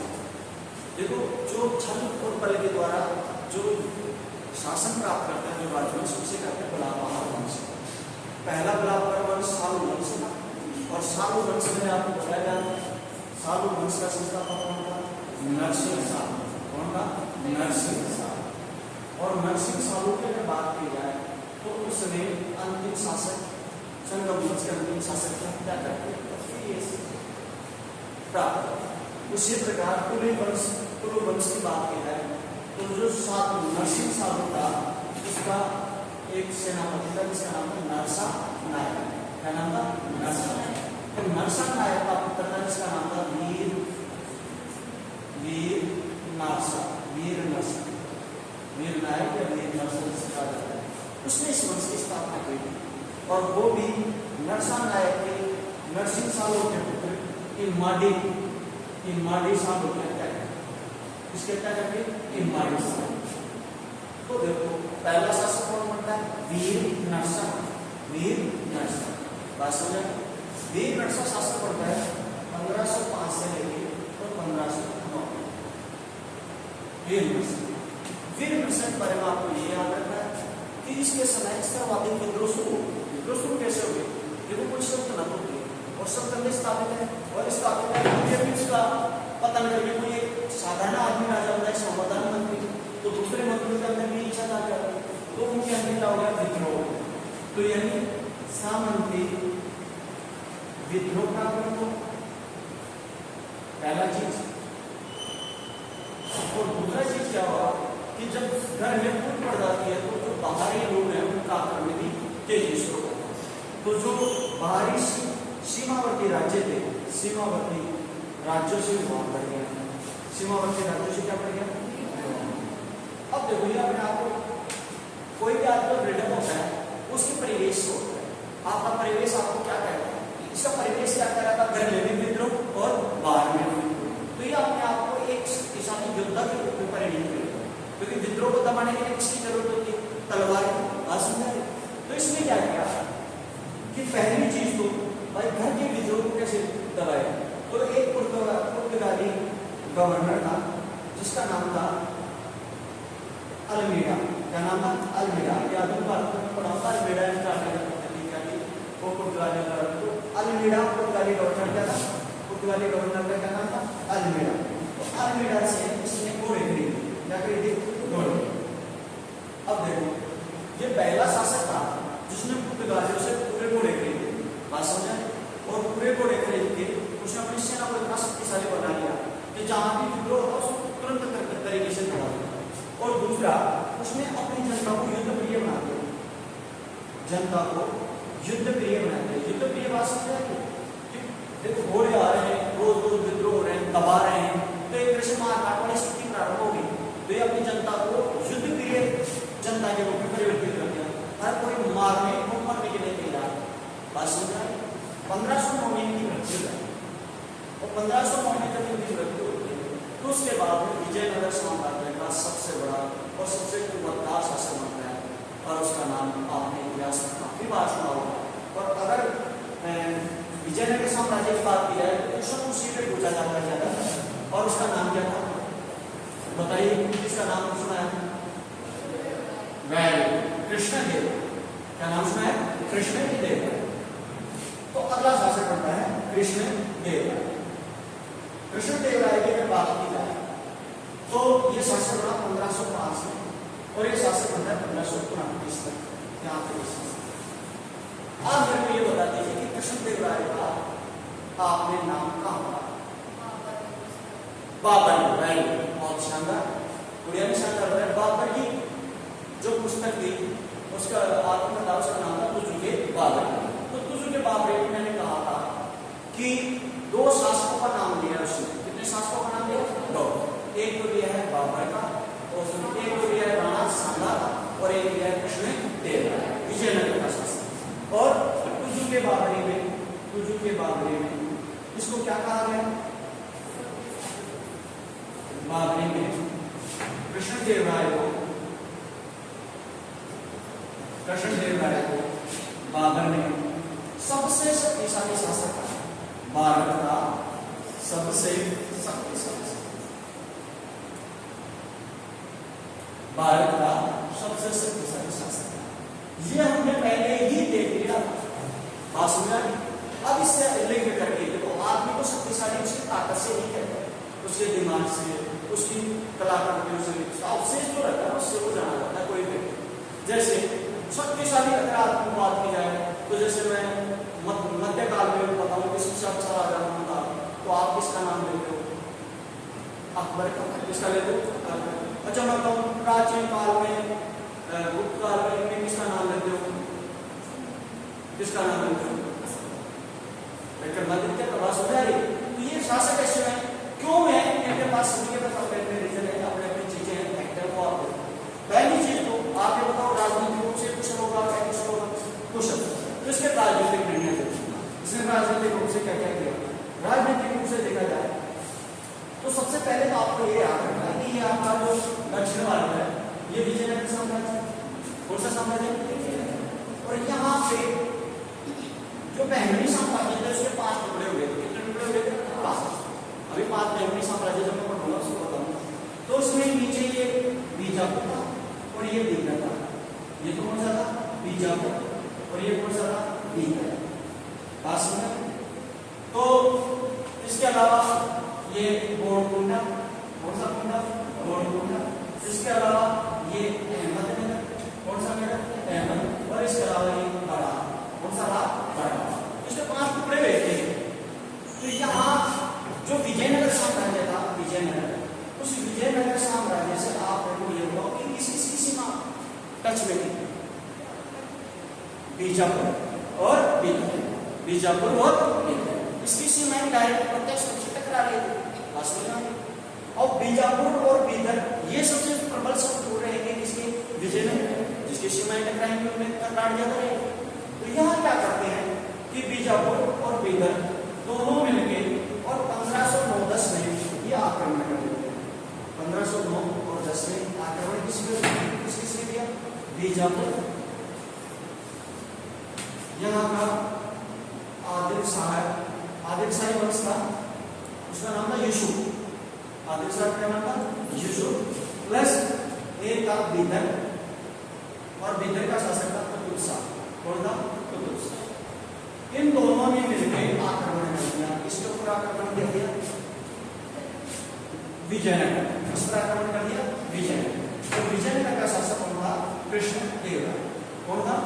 देखो, जो छल और बल के द्वारा जो शासन प्राप्त करते हैं जो राजवंश, उसे कहते हैं बलापहार वंश। पहला बलापहार वंश सालू वंश था, और सालू वंश में आपको बताया गया, सालू वंश का संस्थापक कौन था? नरसिंह सालू। कौन था? नरसिंह सालू। और नरसिंह सालू की अगर बात की जाए तो उसने अंतिम शासक, संगम वंश के अंतिम शासक की हत्या करके प्राप्त। उसी प्रकार कुली वंश, कुलु वंश की बात की जाए तो जो सालू, नरसिंह सालू था, उसका एक सेनापति था जिसका नाम था नरसा नायक। क्या नाम था? नरसा नायक। तो नरसा नायक का पुत्र था जिसका नाम था वीर नरसा, वीर नरसा, वीर नायक या वीर नरसा जिसे कहा जाता है। उसने इस वंश की स्थापना की थी, और वो भी नरसा नायक के नरसिंह सालू के पुत्र इमाडी सालू की हत्या करके, इसकी हत्या करके इमाडी सालू। तो देखो, पहला शासक कौन बनता है? वीर नरसा, वीर नरसा। बात समझा? वीर नरसा शासक बनता है 1505 से लेकर तो 1509। वीर नरसा के बारे में आपको ये याद रखना है कि इसके समय सर्वाधिक विद्रोह शुरू कैसे हुए? देखो, कोई सल्तनत होती है और सल्तनत स्थापित है, और स्थापित है उसका पतन करके कोई एक साधारण आदमी राजा होता है, संवधान मंत्री, तो दूसरे मंत्री के अंदर भी इच्छा था क्या, तो उनके अंदर क्या हो गया? विद्रोह। तो यानी सामंती विद्रोह प्राप्त हो, पहला चीज। और दूसरा चीज क्या हुआ कि जब घर में फूट पड़ जाती है तो जो बाहरी लोग हैं उनका आक्रमण भी तेजी से होता है। तो जो बाहरी सीमावर्ती राज्य थे, सीमावर्ती राज्यों से विवाद बढ़ गया, सीमावर्ती राज्यों से क्या बढ़ गया? अब देखो, ये अपने आप को कोई भी आदमी फ्रीडम होता है, उसके परिवेश से होता है। आपका परिवेश आपको क्या कहता है? इसका परिवेश क्या कह रहा था? घर में भी विद्रोह और बाहर में भी विद्रोह। तो ये अपने आप को एक शक्तिशाली योद्धा के रूप में परिणित करेगा, क्योंकि विद्रोह को दबाने के लिए किसकी जरूरत होती है? तलवार की। बात समझा? तो इसने क्या किया कि पहली चीज तो भाई घर के विद्रोह को कैसे दबाए? तो एक पुर्तगाली गवर्नर था जिसका नाम था अल्मीडा। क्या नाम था? अल्मीडा। याद पढ़ा अल्मीडा वो पुर्तगाली गवर्नर। तो अल्मीडा पुर्तगाली गवर्नर क्या था? पुर्तगाली गवर्नर का क्या नाम था? अल्मीडा। तो अल्मीडा से इसने घोड़े खरीदे। क्या खरीदे? घोड़े। अब देखो, ये पहला शासक था जिसने पुर्तगालियों से पूरे घोड़े खरीदे। बात समझा? और पूरे घोड़े खरीद के उसने अपनी सेना को इतना शक्तिशाली बना लिया कि जहां भी विद्रोह होता उसको तुरंत तरीके से दबा दिया। और दूसरा, उसने अपनी जनता को युद्ध प्रिय बना दिया, जनता को युद्ध प्रिय बना दिया। युद्ध प्रिय बात समझा? देखो, घोड़े आ रहे हैं, रोज रोज विद्रोह हो रहे हैं, दबा रहे हैं, तो एक तरह से मारकाट वाली स्थिति प्रारंभ होगी। तो ये अपनी जनता को युद्ध प्रिय जनता के रूप में परिवर्तित कर दिया। हर कोई मरने के लिए तैयार। बात समझा? 1509 में इनकी मृत्यु है, और 1509 में जब इनकी मृत्यु होती है तो उसके बाद विजयनगर साम्राज्य का सबसे बड़ा और सबसे कुवत्तार शासक बनता है, और उसका नाम आपने इतिहास में काफी बार सुना होगा। और अगर विजयनगर साम्राज्य की बात की जाए तो क्वेश्चन उसी पे पूछा जाता है ज्यादा, और उसका नाम क्या था? बताइए, किसका नाम सुना है? कृष्णदेव। क्या नाम सुना है? कृष्णदेव। तो अगला शासक बनता है कृष्णदेव राय। कृष्णदेव राय की अगर बात की जाए तो ये शासक बना 1505 में, और ये शासक बनता है 1529 तक। यहाँ पे आप मेरे को ये बता दीजिए कि कृष्णदेव राय का आपने नाम कहाँ पढ़ा? बाबर। राय, बहुत शानदार, बढ़िया भी शानदार है। बाबर की जो पुस्तक थी उसका आपको पता, उसका नाम था तुजुके बाबर। तो तुजुके बाबर में मैंने कहा था कि 2 शासकों का नाम दिया उसने। कितने शासकों का नाम दिया? 2। एक तो दिया है बाबर का, और एक तो दिया है राणा सांगा का, और एक दिया है कृष्णदेव राय, विजयनगर का शासक। और तुजुके बाबरी में इसको क्या कहा गया? कृष्णदेव राय को बाबर ने सबसे शक्तिशाली शासक कहा, भारत का सबसे शक्तिशाली, भारत का सबसे शक्तिशाली शासक। ये हमने पहले ही देख लिया, बात समझा। अब इससे लिंक करके देखो, आदमी को शक्तिशाली उसकी ताकत से नहीं कहते, उसके दिमाग से, उसकी कलाकृतियों से, अवशेष जो रहता है उससे वो जाना जाता है कोई व्यक्ति। जैसे शक्तिशाली अगर आदमी को बात की जाए तो जैसे मैं मध्यकाल में बताऊं कि सबसे अच्छा राजा कौन था, तो आप किसका नाम लेते हो? अकबर का। किसका लेते हो? अच्छा मैं बताऊं प्राचीन काल में, गुप्त काल में किसका नाम लेते हो? किसका नाम लेते हो? तो ये शासक ऐसे हैं, क्यों है इनके पास सभी के पास अपने रीजन है, अपने अपनी चीजें हैं, फैक्टर वो आप पहली चीज तो आप ये बताओ राजनीतिक रूप से कुशल होगा क्या कुशल होगा? कुशल। तो इसके राजनीतिक निर्णय इसने राजनीतिक रूप से क्या क्या किया? राजनीतिक रूप से देखा जाए तो सबसे पहले तो आपको ये याद रखना है कि ये आपका जो दक्षिण भारत है ये विजयनगर साम्राज्य, कौन सा साम्राज्य? और यहाँ पे जो बहमनी साम्राज्य थे उसके 5 टुकड़े हुए थे। कितने टुकड़े हुए थे? 5। अभी 5 बहमनी साम्राज्य जब मैं पढ़ूंगा उसको बताऊंगा। तो उसमें नीचे ये बीजापुर था और ये बीदर था। ये तो कौन सा था? बीजापुर। और ये कौन सा था? बीदर। बात समझ? तो इसके अलावा ये गोलकुंडा, कौन सा कुंडा? गोलकुंडा। इसके अलावा ये अहमदनगर, कौन सा नगर? अहमद। और इसके अलावा ये बड़ा, कौन सा रहा? बड़ा। इसके 5 टुकड़े हुए थे। तो यहाँ जो विजयनगर साम्राज्य था, विजयनगर, उस विजयनगर साम्राज्य से आप ये हुआ कि किसी सीमा टच में थी, बीजापुर और बीदर, बीजापुर और बीदर। इसकी सीमाएं डायरेक्ट प्रत्यक्ष रूप से टकरा रही थी। और बीजापुर और बीदर ये सबसे प्रबल शब्द हो रहे हैं किसके? विजयनगर, जिसकी सीमाएं टकराएंगी उनमें टकराट ज्यादा रहेगी। तो यहाँ क्या करते हैं कि बीजापुर और बीदर दोनों मिलके और 1509-10 में ये आक्रमण कर देते हैं। 1509 और 10 में आक्रमण किसने किया? बीजापुर। यहाँ का आदिल शाही वंश था, उसका नाम था यूसुफ। आदिल शाह का नाम था यूसुफ। प्लस एक था बीदर, और बीदर का शासक था कुतुब शाह। कौन था? कुतुब शाह। इन दोनों ने मिलकर आक्रमण कर दिया। इसके ऊपर आक्रमण कर दिया विजयनगर। इस पर आक्रमण कर दिया विजयनगर। तो विजयनगर का शासक कौन था? कृष्णदेव राय। कौन था?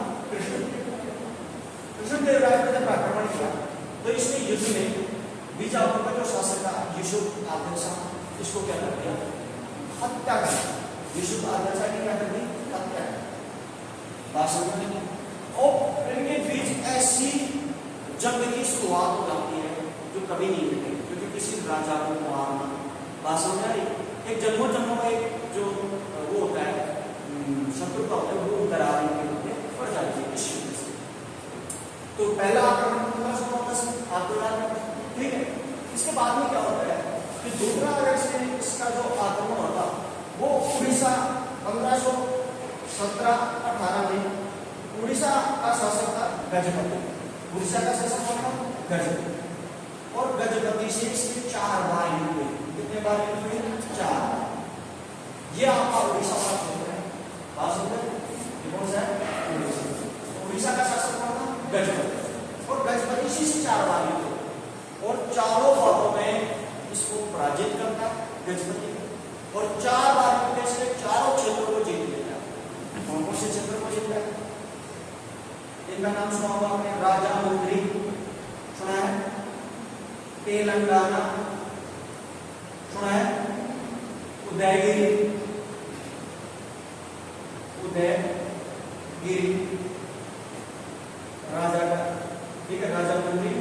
कृष्णदेव राय ने जब आक्रमण किया तो इसने युद्ध में बीजापुर का जो शासक था यूसुफ आदिल शाह, इसको क्या कर दिया? हत्या कर दिया। यूसुफ आदिल शाह की क्या कर दी? हत्या। बात समझ में? और इनके बीच ऐसी जंग की शुरुआत हो जाती है जो कभी नहीं मिलेगी, क्योंकि किसी राजा को मारना, बात समझ आई? एक जन्मों का एक जो वो होता है शत्रुता होता है, वो दरार इनके पड़ जाती है इस युद्ध से। तो पहला आक्रमण 1510 आक्रमण, ठीक है। इसके बाद में क्या होता है कि दूसरा अगर इसका जो आक्रमण होता वो उड़ीसा 1517-18 में उड़ीसा का शासक था गजपति। उड़ीसा का शासक कौन था? गजपति। और गजपति से इसके 4 बार युद्ध हुए। कितने बार युद्ध हुए? 4 बार। ये आपका उड़ीसा का क्षेत्र है। बात समझे? ये कौन सा है? उड़ीसा। उड़ीसा का शासक कौन था? गजपति। और गजपति से 4 बार युद्ध हुए और चारों बारों में इसको पराजित करता है गजपति, और 4 बार युद्ध से चारों क्षेत्रों को जीत लेता है। कौन कौन से क्षेत्रों को जीतता है? इनका नाम सुना होगा आपने, राजामुंद्री सुना है, तेलंगाना सुना है, उदयगिरी राजा का, ठीक है, राजामुंद्री,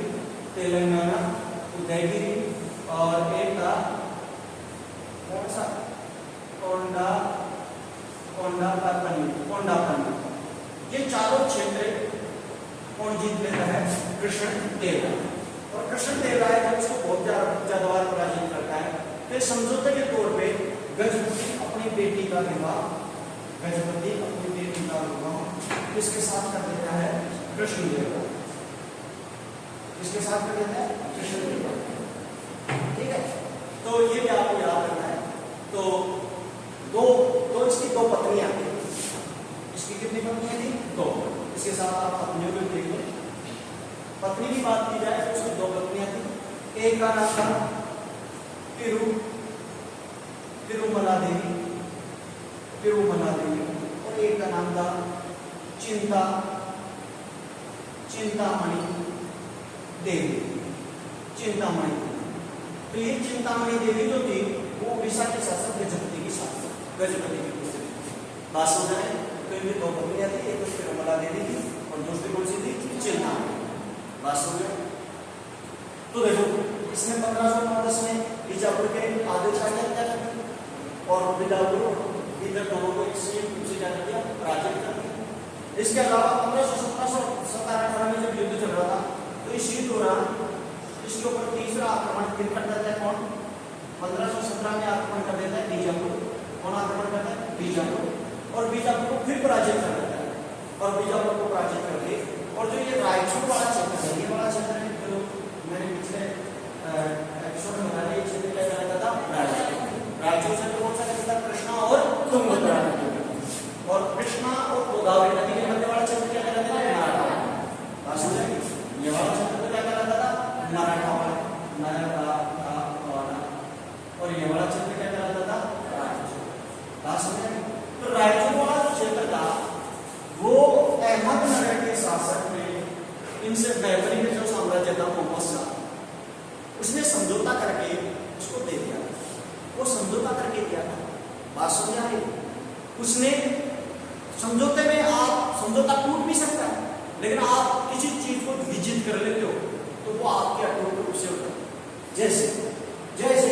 तेलंगाना, उदयगिरी, और एक था कौन सा? कोंडापल्ली। ये चारों क्षेत्र कौन जीत लेता है? कृष्णदेव राय। और कृष्णदेव राय जब इसको बहुत ज्यादा बार पराजित करता है तो समझौते के तौर पे गजपति अपनी बेटी का विवाह गजपति अपनी देवी का विवाह किसके साथ कर देता है? कृष्णदेव। किसके साथ कर देता है? कृष्णदेव। ठीक है, तो ये भी आपको याद रखना है। तो इसकी दो पत्नियां थी। इसकी कितनी पत्नियां थी? दो। इसके साथ आप पत्नियों को देख लें। पत्नी की बात की जाए तो उसकी दो पत्नियां थी। एक का नाम था तिरुमला देवी, और एक का नाम था चिंतामणि देवी। तो ये चिंतामणि देवी जो थी वो उड़ीसा के शासक गजपति की पुत्री। बात समझ रहे हैं? तो इनकी दो पत्नियां थी, एक तो तिरुमला देवी थी और दूसरी कौन सी थी? चिंतामणि। बात समझ रहे? तो देखो इसने 1509 में बीजापुर के आदिल शाह क्या कर दिया और बीजापुर इधर दोनों को एक क्या कर दिया? पराजित कर दिया। इसके अलावा 1517-18 में जब युद्ध चल रहा था तो इस युद्ध दौरान इसके ऊपर तीसरा आक्रमण फिर कर देता है कौन? 1517 में आक्रमण कर देता है बीजापुर। कौन आक्रमण करता है? बीजापुर। और बीजापुर को फिर पराजित कर देता है और बीजापुर को पराजित करके और जो ये रायचूर वाला क्षेत्र है, ये वाला क्षेत्र है जो मैंने पिछले एपिसोड में बताया, ये क्षेत्र क्या कहलाता था? रायचूर से कौन सा कहता था? कृष्णा और तुंगभद्रा, और कृष्णा और गोदावरी नदी के मध्य वाला क्षेत्र क्या कहलाता था? मराठा। ये वाला क्षेत्र क्या कहलाता था? मराठा। और ये वाला क्षेत्र क्या कहलाता था? रायचूर। तो रायचूर वाला जो क्षेत्र था वो अहमदनगर के शासक ने इनसे बेहतरीन जो साम्राज्य था मोहम्मद शाह, उसने समझौता करके उसको दे दिया। वो समझौता करके दिया था। बात समझ आ रही? उसने समझौते में आप समझौता टूट भी सकता है, लेकिन आप किसी चीज को विजित कर लेते हो तो वो आपके अटूट रूप से होता है। जैसे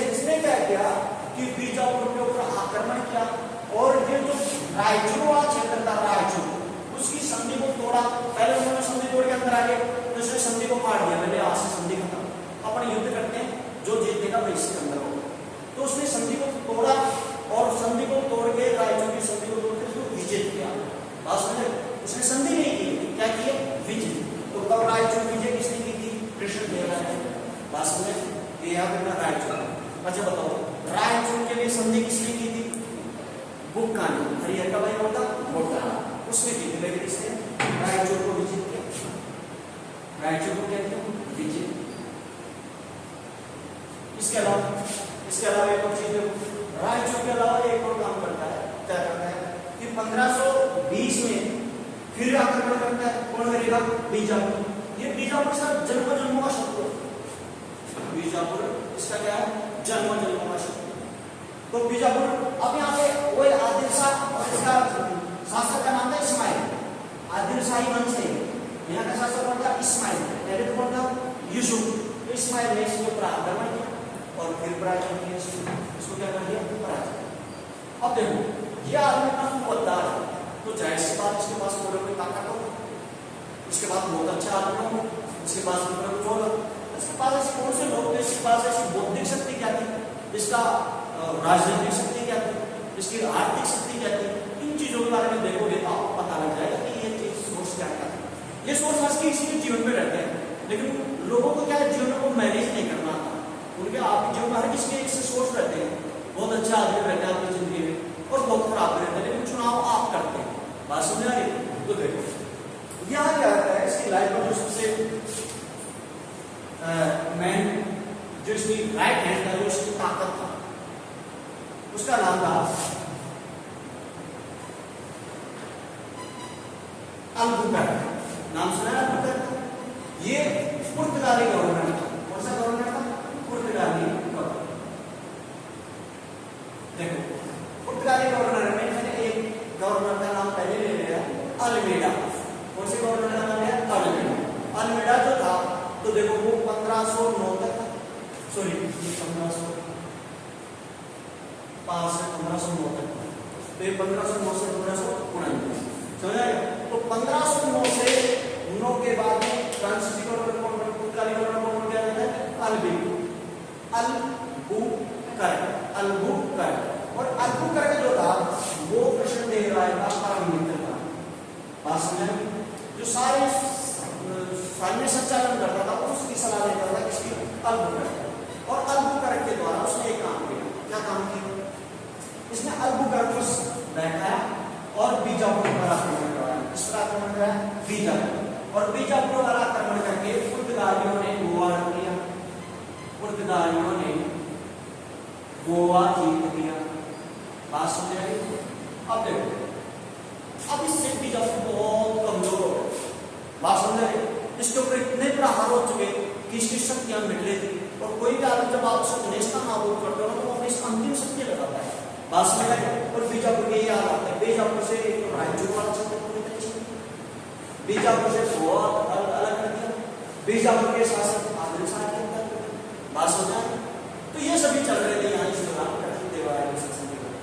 इसने क्या किया कि बीजापुर के ऊपर आक्रमण किया और ये जो रायचूर वाला क्षेत्र था, रायचूर, उसकी संधि को तोड़ा। पहले उन्होंने संधि तोड़ के अंदर आ गए, तो उसने संधि को फाड़ दिया। पहले आज से संधि खत्म, अपन युद्ध करते हैं, जो जीतेगा वही इसके अंदर होगा। तो उसने संधि को तोड़ा और संधि को तोड़ के रायचूर की संधि को तोड़ के उसको विजय किया। बात समझे? उसने संधि नहीं की, क्या किया? विजय। तो तब रायचूर विजय किसने की थी? कृष्णदेव राय। बात समझे? यहाँ पे रायचूर। अच्छा बताओ, रायचूर के लिए संधि किसने की थी? बुक्कानी, हरिहर का भाई होता बुक्कानी, उसने की थी। लेकिन इसने रायचूर को विजय किया। रायचूर को क्या किया? विजय। इसके अलावा एक और चीज, रायचूर के अलावा एक और काम करता है। क्या करता है कि 1520 में फिर आक्रमण करता है। कौन करेगा? बीजापुर। ये बीजापुर सर जन्मों का शत्रु। बीजापुर इसका क्या है? जन्मों का शत्रु। तो बीजापुर, अब यहाँ पे वो आदिल शाह और इसका शासक का नाम था इस्माइल। आदिल शाही वंश है। यहाँ का शासक कौन था? इस्माइल। पहले तो कौन था? यूसुफ। तो इस्माइल ने इसके ऊपर आक्रमण किया और फिर पराजय किया। इसको क्या कर दिया? पराजय। अब देखो ये आदमी इतना कुव्वतदार है, तो जाहिर सी बात इसके पास कोई ताकत होगी, उसके पास बहुत अच्छा आदमी होगा, उसके पास कुछ होगा। इसके पास ऐसे कौन से लोग थे? इसके पास ऐसी बौद्धिक शक्ति क्या थी? इसका राजनीतिक शक्ति क्या थी? इसकी आर्थिक शक्ति क्या थी? इन चीजों के बारे में देखोगे तो आपको पता लग जाएगा कि ये चीज सोर्स क्या था। ये सोर्स आज के इसी जीवन में रहते हैं, लेकिन लोगों को क्या है, जीवन को मैनेज नहीं करना आता। उनके आपके जीवन में हर किसी के इससे सोर्स रहते हैं। बहुत अच्छा आदमी रहता है आपकी जिंदगी में और बहुत खराब रहता है, लेकिन चुनाव आप करते हैं। बात समझ आ रही? तो देखो यहाँ क्या होता है, इसकी लाइफ में जो सबसे मैन, जो इसकी राइट हैंड था, जो इसकी ताकत था, उसका नाम था अल्बुकर्क। नाम सुना है अल्बुकर्क? ये पुर्तगाली गवर्नर था। कौन सा गवर्नर था? पुर्तगाली गवर्नर। देखो पुर्तगाली गवर्नर में मैंने एक गवर्नर का नाम पहले ले लिया, अल्मेडा। कौन से गवर्नर का नाम है? अल्मेडा। अल्मेडा जो था, तो देखो वो 1509 तक, सॉरी 1505 से 1509 तक, तो ये 1509 से 1549 समझ आएगा। तो 1509 से 9 के बाद फ्रांसीसी गवर्नर कौन, पुर्तगाली गवर्नर कौन क्या रहता है? अल्बुकर्क। और अल्बुकर्क जो था वो कृष्णदेव राय का सारे सैन्य संचालन करता था उसकी सलाह लेता था किसकी, अल्बुकर्क। और अल्बुकर्क के द्वारा उसने एक काम किया। क्या काम किया? इसने अल्बुकर्क को बैठाया और बीजापुर पर आक्रमण करवाया। किस पर आक्रमण कराया? बीजापुर। और बीजापुर पर आक्रमण करके पुर्तगालियों ने गोवा रख लिया। पुर्तगालियों ने गोवा जीत लिया। बात समझ आई? अब देखो, अब इससे बीजापुर बहुत कमजोर हो गया। बात समझ आई? इसके ऊपर इतने प्रहार हो चुके कि इसकी शक्तियां मिट रही थी। और कोई भी आदमी जब आप उसको नेस्ता नाबूद करते हो ना तो वो अपनी अंतिम शक्ति लगाता है। बात समझ आई? और बीजापुर के याद आता है, बीजापुर से एक रायचूर वाला क्षेत्र पूरी तरह से, बीजापुर से बहुत अलग कर दिया। बीजापुर के शासक आदिल शाह के अंदर बात समझ आई? तो ये सभी चल रहे थे यहाँ इस दौरान देवराय के शासन के दौरान।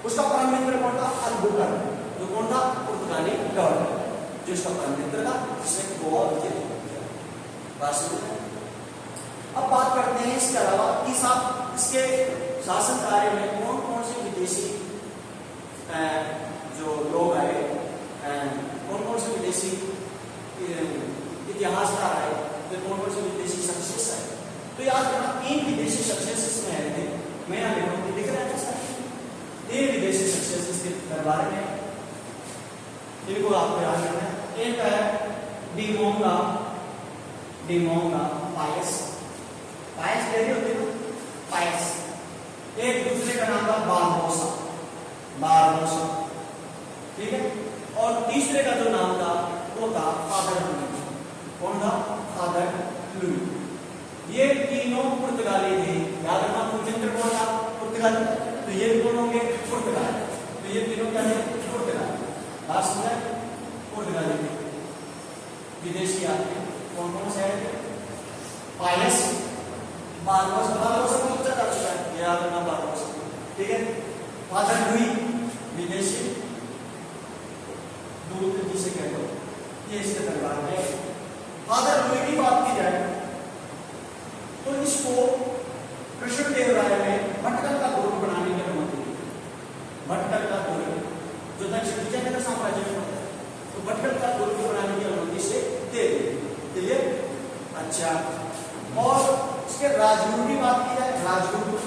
उसका परम मित्र कौन था? अल्बुकर्क। जो कौन था? पुर्तगाली गवर्नर, जो इसका परम मित्र था, जिसने गोवा विजय किया। बात समझ आई? अब बात करते हैं इसके अलावा कि साहब इसके शासन कार्य में कौन कौन से विदेशी जो लोग आए, कौन कौन से विदेशी इतिहासकार आए, तो कौन कौन से विदेशी शख्सियत आए। तो याद रखना 3 विदेशी शख्सियत इसमें आए थे। मैं यहाँ लिखा हूँ, दिख रहा है सर? 3 विदेशी शख्सियत इसके दरबार में, इनको आपको याद रखना है। एक है डिमोंगा पायस, पायस कैसे होते हैं? पायस। एक दूसरे का नाम था बारबोसा, ठीक है। और तीसरे का जो नाम था वो था फादर लुई। कौन था? Father Louis. ये तीनों पुर्तगाली थे। याद रखना, मित्र कौन था? पुर्तगाली। तो ये कौन होंगे? पुर्तगाली। तो ये तीनों क्या है? पुर्तगाली। बात समझ? पुर्तगाली थे, विदेशी आदमी। कौन कौन से आए थे? पायस, बारबोसा को उत्तर कर चुका है, याद रखना बारबोसा, ठीक है। फादर लुई विदेशी दूत जिसे कहते हो, ये इसके दरबार में। फादर लुई की बात की जाए तो इसको कृष्णदेवराय ने भटकल का दुर्ग बनाने की अनुमति दी। भटकल का दुर्ग जो दक्षिण विजयनगर साम्राज्य में पड़ता है, तो भटकल का दुर्ग बनाने की अनुमति से दे दी। अच्छा, और इसके राजगुरु की बात की जाए, राजगुरु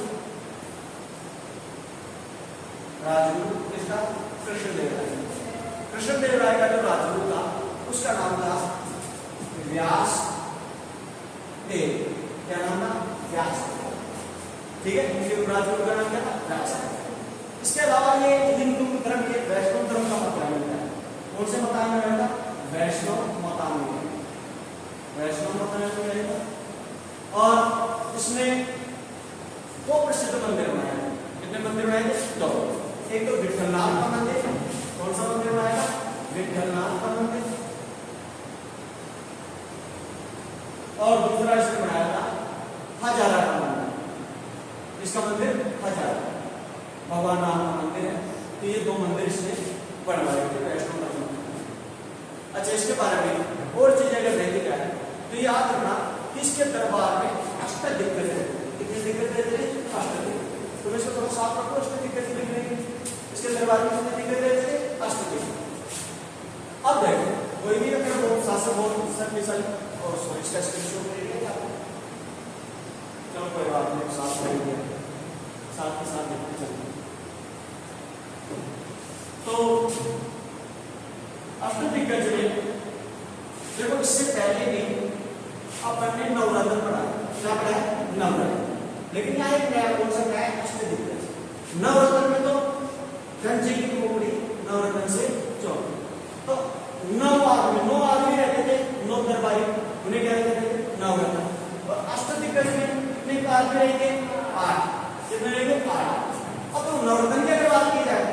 किसका? कृष्णदेवराय। कृष्णदेवराय का जो राजगुरु था उसका नाम था व्यास देव। क्या नाम था? व्यास, ठीक है। राजगुरु का नाम क्या था? व्यास। इसके अलावा ये हिंदू धर्म के वैष्णव धर्म का मतानुयायी है। कौन से मतानुयायी था? वैष्णव मतानुयायी। वैष्णव मतानुयायी था। और इसमें 2 प्रसिद्ध मंदिर बनाए। कितने मंदिर बनाए थे? 2। एक तो विठलनाथ का मंदिर। कौन सा मंदिर बनाया? विठलनाथ का मंदिर। और दूसरा इसने बनाया था हजारा का मंदिर। इसका मंदिर हजारा भगवान राम का मंदिर है। तो ये 2 मंदिर इसने बनवाए थे वैष्णव धर्म। अच्छा, इसके बारे में और चीजें अगर देखी जाए तो याद रखना कि इसके दरबार में अष्टदिग्गज है। कितने दिग्गज रहते थे? अष्टदिग्गज। तो इसको थोड़ा साफ रखो, अष्टदिग्गज लिख लेंगे। इसके दरबार में कितने दिग्गज रहते थे? अष्टदिग्गज। अब देखो, कोई भी अगर बहुत शासक बहुत शक्तिशाली और इसका स्क्रीनशॉट ले लिया आपने, चलो कोई बात नहीं, साथ ले लिया, साथ के साथ देखते चलते। तो अष्टदिग्गज में देखो, इससे पहले भी अपन ने नवरत्न पढ़ा। क्या पढ़ा है? नवरत्न। लेकिन यहाँ एक नया कॉन्सेप्ट है, अष्टदिग्गज। नवरत्न में तो गंजे की खोपड़ी नवरत्न से चौकी। तो 9 आदमी रहते थे, 9 दरबारी, उन्हें क्या कहते थे? नवरत्न। और अष्टदिग्गज में कितने आदमी रहेंगे? 8। कितने रहेंगे? 8। अब तो नवरत्न की अगर बात की जाए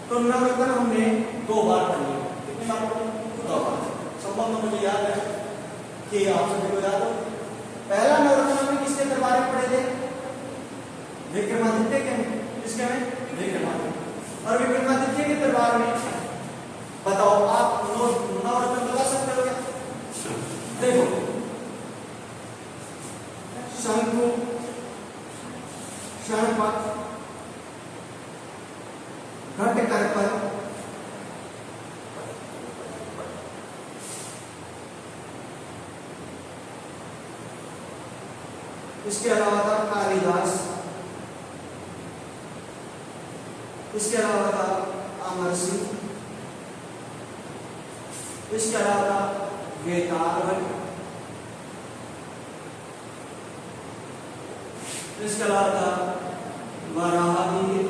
तो नवरत्न हमने 2 बार पढ़ी। कितनी बार पढ़ी? 2 बार। संभव तो मुझे याद है कि आप सभी को याद हो। पहला नवरत्न हमने किसके दरबार में पढ़े थे? विक्रमादित्य के। किसके में? विक्रमादित्य। और विक्रमादित्य के दरबार में बताओ आप नवरत्न बता सकते हो क्या? देखो, शंकु, शणपथ, घटकर्पर, इसके अलावा था कालिदास, इसके अलावा था अमर सिंह, इसके अलावा था वेताल, इसके अलावा था वराहमिहिर,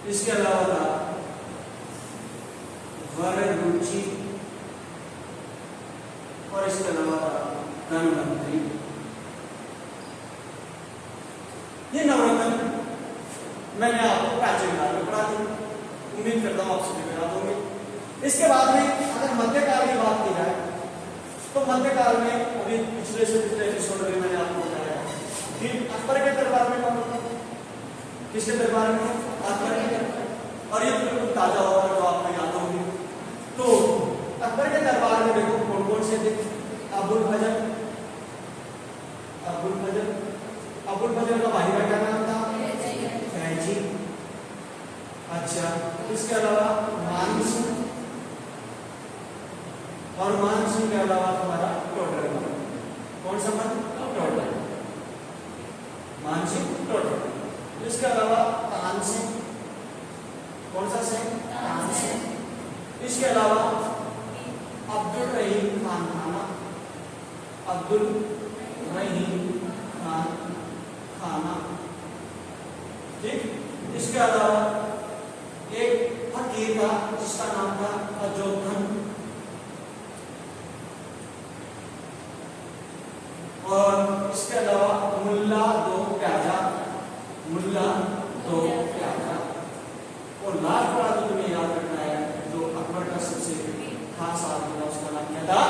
इसके अलावा था वररुचि, और इसके अलावा था धनवंतरी। ये नवरत्न मैंने आपको प्राचीन काल में पढ़ा दी, उम्मीद करता हूं आप सभी को याद होंगे। इसके बाद में अगर मध्यकाल की बात की जाए तो मध्यकाल में अभी पिछले से पिछले एपिसोड में मैंने आपको बताया कि अकबर के दरबार में कौन था, किसके दरबार में, अकबर के दरबार, और ये बिल्कुल ताजा होगा जो आपको याद होगी। तो अकबर के दरबार में देखो कौन कौन से थे, अबुल फजल, अबुल फजल, अबुल फजल का भाई का क्या नाम था, फैजी। अच्छा, इसके अलावा मान सिंह, और मान सिंह के अलावा तुम्हारा टोटल, कौन सा मन, टोटल, मान सिंह टोटल। इसके अलावा तान सिंह, कौन सा सिंह, तान सिंह। इसके अलावा अब्दुल रहीम खान खाना, अब्दुल रहीम खान खाना, ठीक। इसके अलावा एक फकीर था जिसका नाम था अजोधन, और इसके अलावा मुल्ला दो प्याजा, मुल्ला दो प्याजा। और लास्ट वाला तो तुम्हें याद रखना है जो अकबर का सबसे खास आदमी था, उसका नाम क्या था,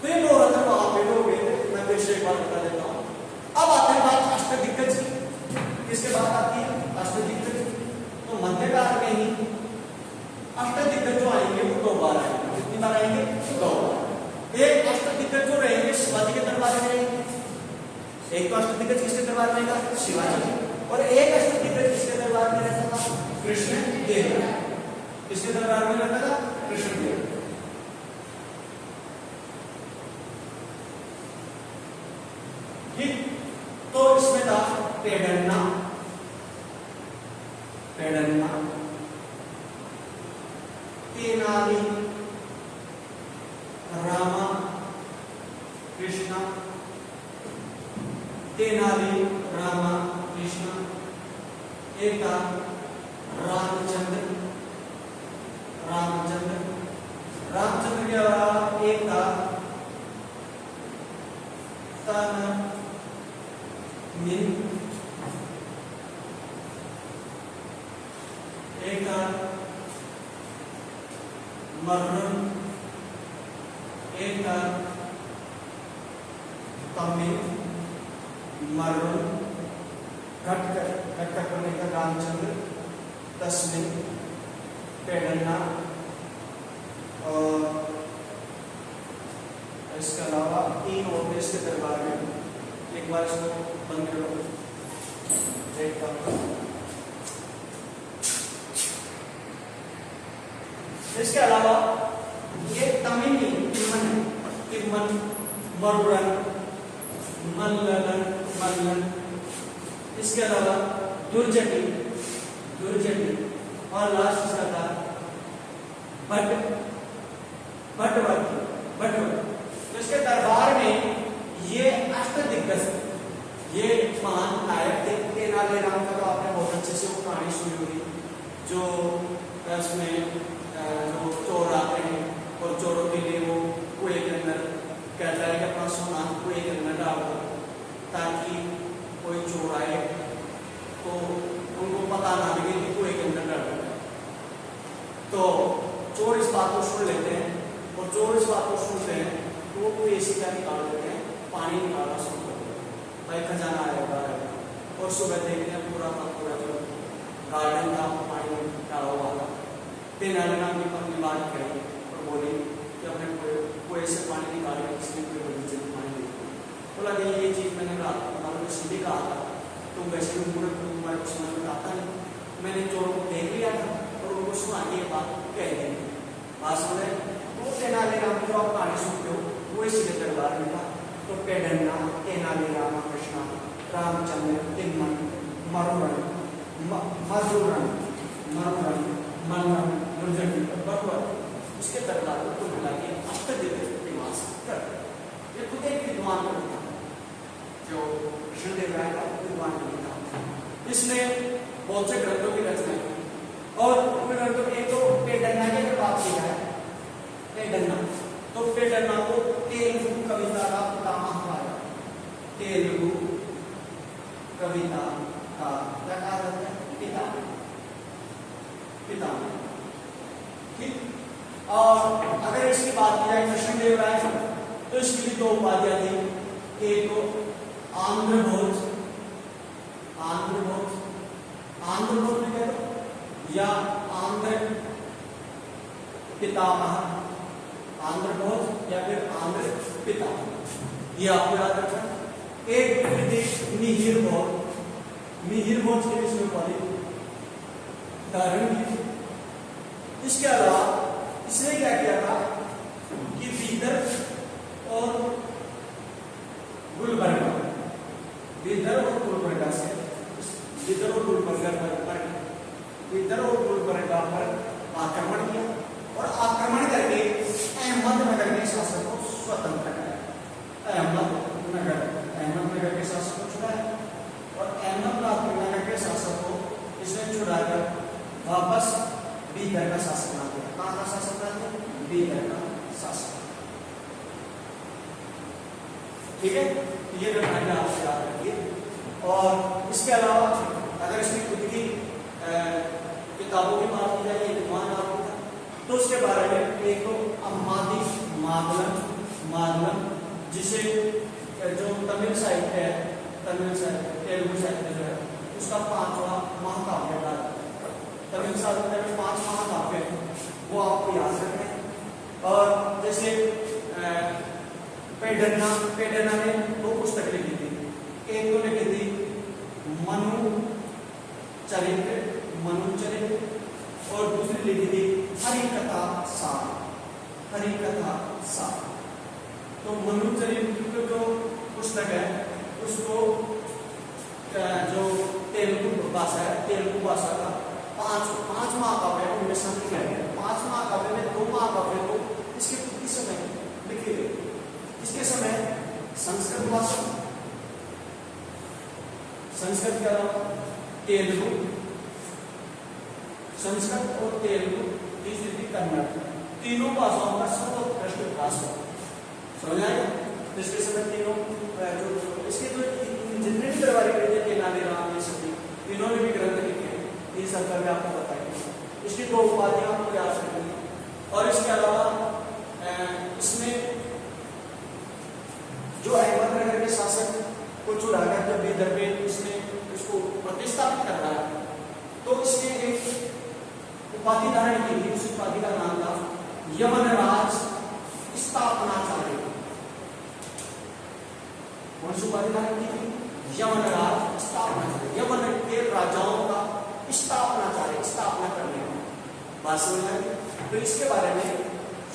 तो ये दो रत्न वहां पे हो गए थे। मैं फिर से एक बार बता देता हूँ। अब आते हैं बात अष्टदिग्गज की, किसके बात आती है, अष्टदिग्गज। तो मध्यकाल में ही अष्टदिग्गज जो आएंगे वो दो बार आएंगे, कितनी बार आएंगे, दो बार। एक अष्टदिग्गज जो रहेंगे शिवाजी के दरबार में रहेंगे, एक तो अष्टदिग्गज किसके दरबार में रहेगा, शिवाजी, और एक अष्टदिग्गज किसके दरबार में रहता था, कृष्ण देव, किसके दरबार में रहता था, कृष्ण देव। ठीक, तो इसमें था पेडन्ना, पेडन्ना, तेनाली रामा कृष्णा, तेनाली रामा कृष्णा। एक था रामचंद्र, रामचंद्र, रामचंद्र के अलावा एक था तनमिन, एक था मर्रन, एक था तमिल, मर्रन, घट करने का रामचंद्र, तस्मिन, पेडन्ना, और इसके अलावा तीन और थे इसके दरबार में। एक बार इसको बंद करो, देखता हूँ। इसके अलावा ये तमिल तिमन, तिमन, मरुरन, मल्लन, मल्लन। इसके अलावा दुर्जटी, दुर्जटी, और लास्ट इसका था भट्ट, भट्टवर्ती, भट्टवर्ती। तो इसके दरबार में ये अष्टदिग्गज, ये महान नायक थे। तेनालीराम का तो आपने बहुत अच्छे से वो कहानी सुनी होगी, जो उसमें जो चोर आते हैं और चोरों के लिए वो कुएं के अंदर कहता है कि अपना सोना कुएं के अंदर डाल दो ताकि कोई चोर आए तो उनको पता ना लगे कि कुएं के अंदर डाल दो। तो चोर इस बात को सुन लेते हैं, और चोर इस बात को सुनते हैं तो वो कुएं से क्या निकाल देते हैं, पानी निकालना शुरू कर देते हैं, भाई खजाना आएगा। और सुबह देखते हैं पूरा का पूरा जो गार्डन था पानी डाला हुआ था। तेनालीराम की अपनी बात कही और बोली कि अपने कुएं से पानी निकाले, इसलिए कोई बड़ी चीज पानी नहीं। बोला कि ये चीज़ मैंने कहा सीधे कहा था, तुम वैसे भी मूर्ख, तुम्हारे को समझ में आता नहीं। मैंने चोरों को देख लिया था और उनको सुना के ये बात कह दी। बात सुन रहे तो तेनालीराम तेनालीराम की जो आप कहानी सुनते हो वो इसी के दरबार में था। तो पेडन्ना, तेनालीराम कृष्णा, रामचंद्र, तिम्मन, मरुरन, मधुरन, मरुरन, मनन, दुर्जन, भगवत, उसके दरबार में कुल मिला के अष्टदिग्गज निवास करते। ये खुद एक विद्वान कवि था, जो कृष्णदेव राय का विद्वान कवि था। इसने बहुत से ग्रंथों की रचना की और उन ग्रंथों में एक तो पेडन्ना की अगर बात की जाए, पेडन्ना, तो पेडन्ना को तेलुगु कविता का पितामह कहा जाता है। तेलुगु कविता का क्या कहा जाता है? पितामह, पितामह। ठीक। और अगर इसकी बात की जाए कृष्णदेव राय, तो इसकी भी दो उपाधियां थी। एक तो आंध्र भोज, आंध्र भोज, आंध्र भोज में कह दो, या आंध्र पितामह, आंध्र भोज या फिर आंध्र पितामह, ये आपको याद रखना। एक मिहिर भोज, मिहिर भोज के इसमें उपाधि धारण की। इसके अलावा इसने क्या किया था कि बीदर और गुलबर्गा, बीदर और गुलबर्गा से, बीदर और गुलबर्गा पर, बीदर और गुलबर्गा पर आक्रमण किया और आक्रमण करके अहमदनगर के शासन को स्वतंत्र कराया। अहमदनगर के शासन को छुड़ाया और अहमदनगर के शासन को इसने छुड़ाकर वापस बीदर का शासन बना दिया। कहाँ का शासन बना दिया? बीदर का शासन। ठीक है, ये घटना आप याद रखिए। और इसके अलावा अगर इसकी खुद की किताबों की बात की जाए, विद्वान आपको था, तो उसके बारे में एक तो अम्मादी मादलन, जिसे जो तमिल साहित्य है, तमिल साहित्य, तेलुगु साहित्य जो है, उसका 5वां महाकाव्य का तमिल साहित्य में 5 महाकाव्य है, वो आपको याद रखना है। और जैसे पेडन्ना ने 2 पुस्तक लिखी थी। एक तो लिखी थी मनु चरित्र और दूसरी लिखी थी हरिकथा सार। तो मनु चरित्र जो पुस्तक है उसको जो तेलुगु भाषा का 5 महाकाव्य उनमें शामिल किया गया। 5 महाकाव्य में 2 महाकाव्य को इसके समय लिखे गए। इसके समय संस्कृत भाषा, संस्कृत के अलावा तेलुगु, संस्कृत और तेलुगु, तीसरी थी कन्नड़, तीनों भाषाओं का सर्वोत्कृष्ट विकास हुआ। समझ आएगा? इसके समय तीनों जो इसके जो जितने भी दरबारी थे, तेनालीराम, ये सभी इन्होंने भी ग्रंथ लिखे हैं, ये सब मैं आपको बताएंगे। इसकी 2 उपाधियां आपको याद रखनी है। और इसके अलावा इसमें जो अहमदनगर के शासक को छुड़ाकर जब बीदर में इसने इसको प्रतिष्ठापित कर रहा है, तो इसने एक उपाधि धारण की थी। उस उपाधि का नाम था यमनराज स्थापनाचार्य। कौन सी उपाधि धारण की थी? यमनराज स्थापनाचार्य, यमन के राजाओं का स्थापनाचार्य, स्थापना करने वाला। बात समझ में? तो इसके बारे में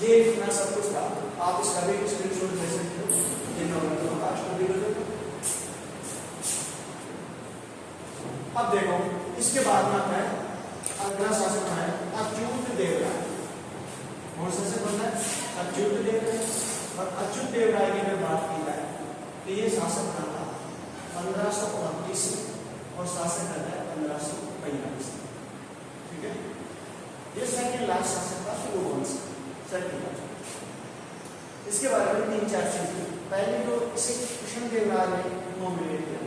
ये इतना सब कुछ था। आप इसका भी स्क्रीनशॉट ले सकते हो। अब देखो, इसके बाद में आता है अगला शासक है अच्युत देव राय। कौन सा शासक बनता है? अच्युत देव राय। और अच्युत देव राय की अगर बात की जाए तो ये शासक था 1529 और शासक करता है 1545। ठीक है, ये सेकंड लास्ट शासक था सूर्यवंश, सेकंड। इसके बारे में 3-4 चीजें। पहले तो इसे कृष्णदेव राय ने नॉमिनेट किया।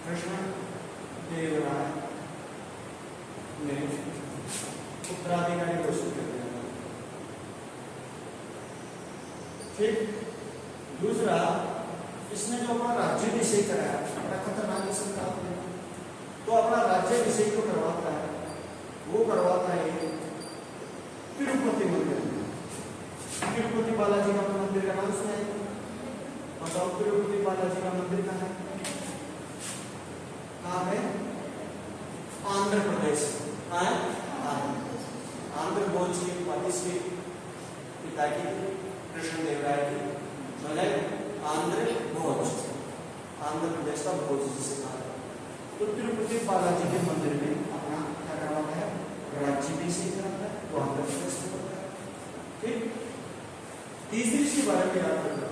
कृष्णदेव राय ने उत्तराधिकारी घोषित कर दिया। ठीक। दूसरा, इसने जो अपना राज्याभिषेक कराया, बड़ा खतरनाक किस्म का, तो अपना राज्याभिषेक को करवाता है, वो करवाता है तिरुपति मंदिर में। तिरुपति बालाजी का मंदिर का नाम सुना है? बताओ, तिरुपति बालाजी का मंदिर कहाँ है? कहाँ है? आंध्र प्रदेश। आंध्र भोज की उपाधि से पिता की कृष्णदेवराय की आंध्र भोज, आंध्र प्रदेश का भोज जिसे कहा है। तो तिरुपति बालाजी के मंदिर में अपना क्या करवाता है, राज्याभिषेक कराता है, तो आंध्र प्रदेश में होता है। ठीक, तीसरी इसके बारे में याद रखना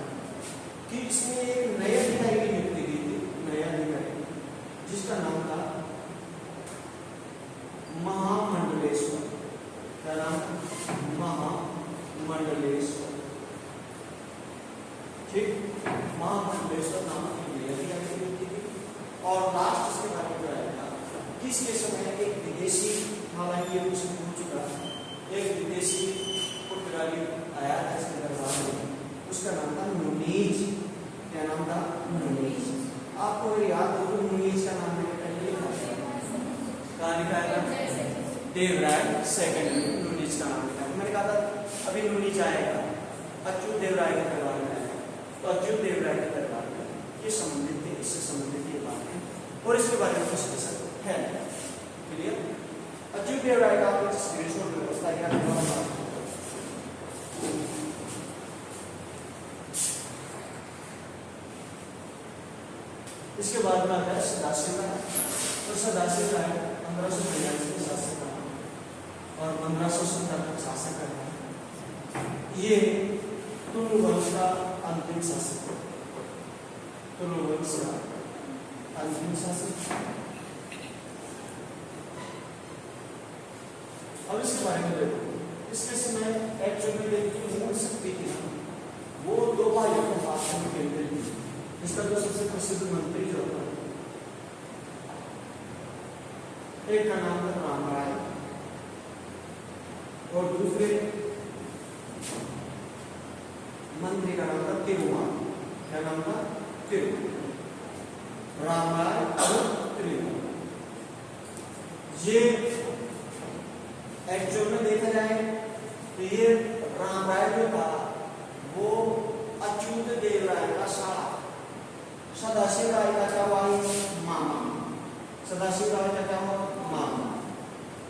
कि इसमें एक नया अधिकारी की नियुक्ति की थी, नया अधिकारी जिसका नाम था महामंडलेश्वर। क्या नाम? महामंडलेश्वर। ठीक, महामंडलेश्वर नाम की नया अधिकारी की नियुक्ति की। और लास्ट इसके बारे में बताया कि इसके समय एक विदेशी, हालांकि ये कुछ हो चुका, एक विदेशी पुर्तगाली आया था इसके दरबार में, उसका नाम था नूनीज। क्या नाम था? नूनीज। आपको याद हो तो नूनीज का नाम मैंने पहले ही कहा निकाला, देवराय सेकंड में नूनीज का नाम निकाला। मैंने कहा था अभी नूनीज आएगा, अच्युत देवराय के दरबार में आएगा, तो अच्युत देवराय के दरबार में ये संबंधित थे, इससे संबंधित ये बात है और इसके बारे में डिस्कशन है। क्लियर? अच्युत देवराय का आपको स्क्रीनशॉट व्यवस्था क्या है। इसके बाद में आता है सदाशिव राय। तो सदाशिव राय 1582 में शासक रहा और 1570 तक शासक रहा। ये तुलु वंश का अंतिम शासक, तुलु वंश का अंतिम शासक। अब इसके बारे में देखो, इसके समय एक्चुअली देखिए मूल शक्ति थी ना, वो दो भाइयों को शासन में केंद्रित थी। इसका जो सबसे प्रसिद्ध मंत्री जो था, एक का नाम था राम राय और दूसरे मंत्री का नाम था तिरुमा। क्या नाम था? तिरुमा। राम राय और तिरुमा। ये एक्चुअल में देखा जाए तो ये राम राय जो था वो अच्युत देवराय का साला, सदाशिव राय का क्या हुआ? मामा। सदाशिव राय का क्या हुआ? मामा।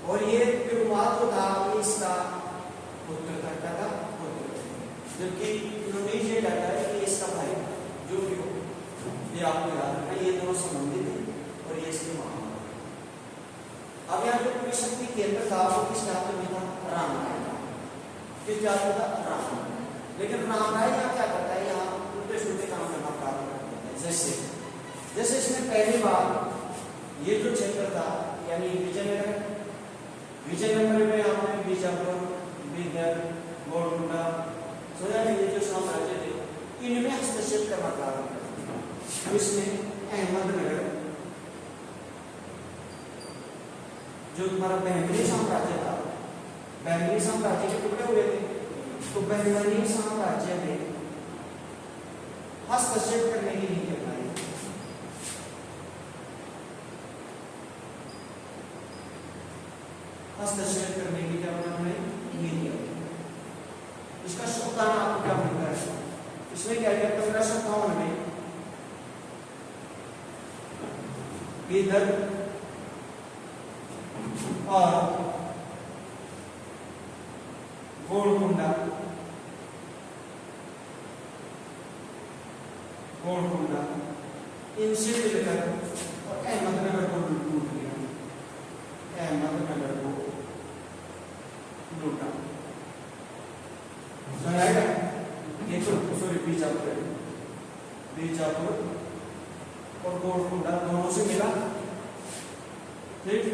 और ये तिरुमा जो था इसका पुत्र करता था, पुत्र। जबकि नूनीज ये कहता है कि इसका भाई जो भी हो, ये आपको याद रखना, ये दोनों संबंधित है और ये इसके मामा। अब यहाँ जो पूरी शक्ति केंद्र था वो किस जात में था? राम राय था। किस जात में था? राम राय। लेकिन राम राय यहाँ क्या करता है? यहाँ उल्टे सुलटे काम करना प्रारंभ करता है। जैसे इसने पहली बार ये जो क्षेत्र था, यानी विजयनगर में आपने बीजापुर, बीदर, गोलकुंडा, ये जो साम्राज्य थे, इनमें हस्तक्षेप करना प्रारंभ किया। तो इसने अहमदनगर, जो तुम्हारा बहमनी साम्राज्य था, बहमनी साम्राज्य के टुकड़े हुए थे, तो बहमनी साम्राज्य में हस्तक्षेप करने की नीति अपनाई। हस्तक्षेप करने की क्या अपनाई? नीति। इसका शुभकान आपको क्या मिलता है? इसमें क्या किया? 1557 में बीदर और गोलकुंडा इनसे मिलकर और अहमदनगर को लूट लिया। अहमदनगर को लूटा। ये तो सॉरी बीजापुर और गोलकुंडा दोनों से मिला। ठीक,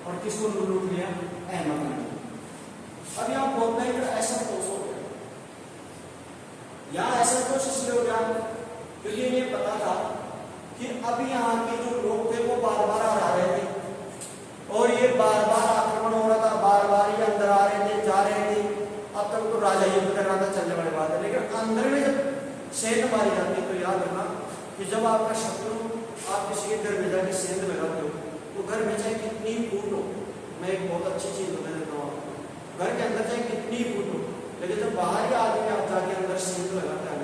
और किसको लूट लिया? अहमदनगर। अब यहाँ बोलना है कि ऐसा कोस हो गया, यहाँ ऐसा कोस इसलिए हो गया क्योंकि ये पता था कि अब यहाँ के जो लोग थे वो बार बार आ रहे थे और ये बार बार आक्रमण हो रहा था, बार बार ये अंदर आ रहे थे, जा रहे थे। अब तक तो राजा युद्ध कर रहा था, चलने वाली बात है। लेकिन अंदर में जब सेंध मारी जाती है तो याद रखना कि जब आपका शत्रु आप किसी के घर में जाके सेंध लगाते हो तो घर में चाहे कितनी फूट हो, मैं एक बहुत अच्छी चीज बता देता हूँ, घर के अंदर चाहे कितनी फूट हो, लेकिन जब बाहर के आदमी आप जाके अंदर सेंध लगाता है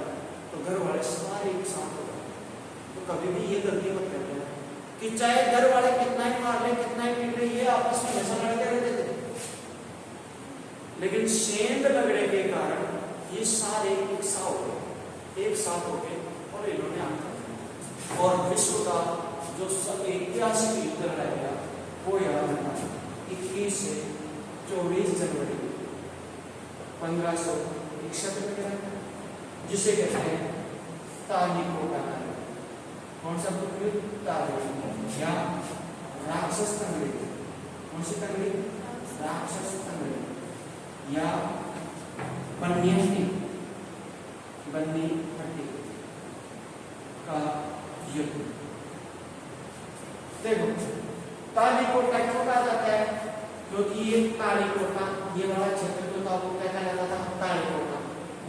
तो घर वाले सारे एक साथ हो जाते। तो कभी भी ये गलती मत करते हैं कि चाहे घर वाले कितना ही मार ले, कितना ही पीट ले, ये आपस में हमेशा लड़ते रहते थे। लेकिन सेंध लगने के कारण ये सारे एक साथ हो गए और इन्होंने आकर और विश्व का जो ऐतिहासिक युद्ध लड़ा गया वो याद रखना 21 से 24 जनवरी 1561 में, जिसे कहते हैं तालीकोटा का। कौन सा युद्ध? तालीकोटा या राक्षस तंगड़ी। कौन सी तंगड़ी? राक्षस तंगड़ी या बन्नी हट्टी का युद्ध। देखो तालीकोटा क्यों कहा जाता है? क्योंकि ये तालीकोटा, ये वाला क्षेत्र जो था वो क्या कहा जाता था? तालीकोटा।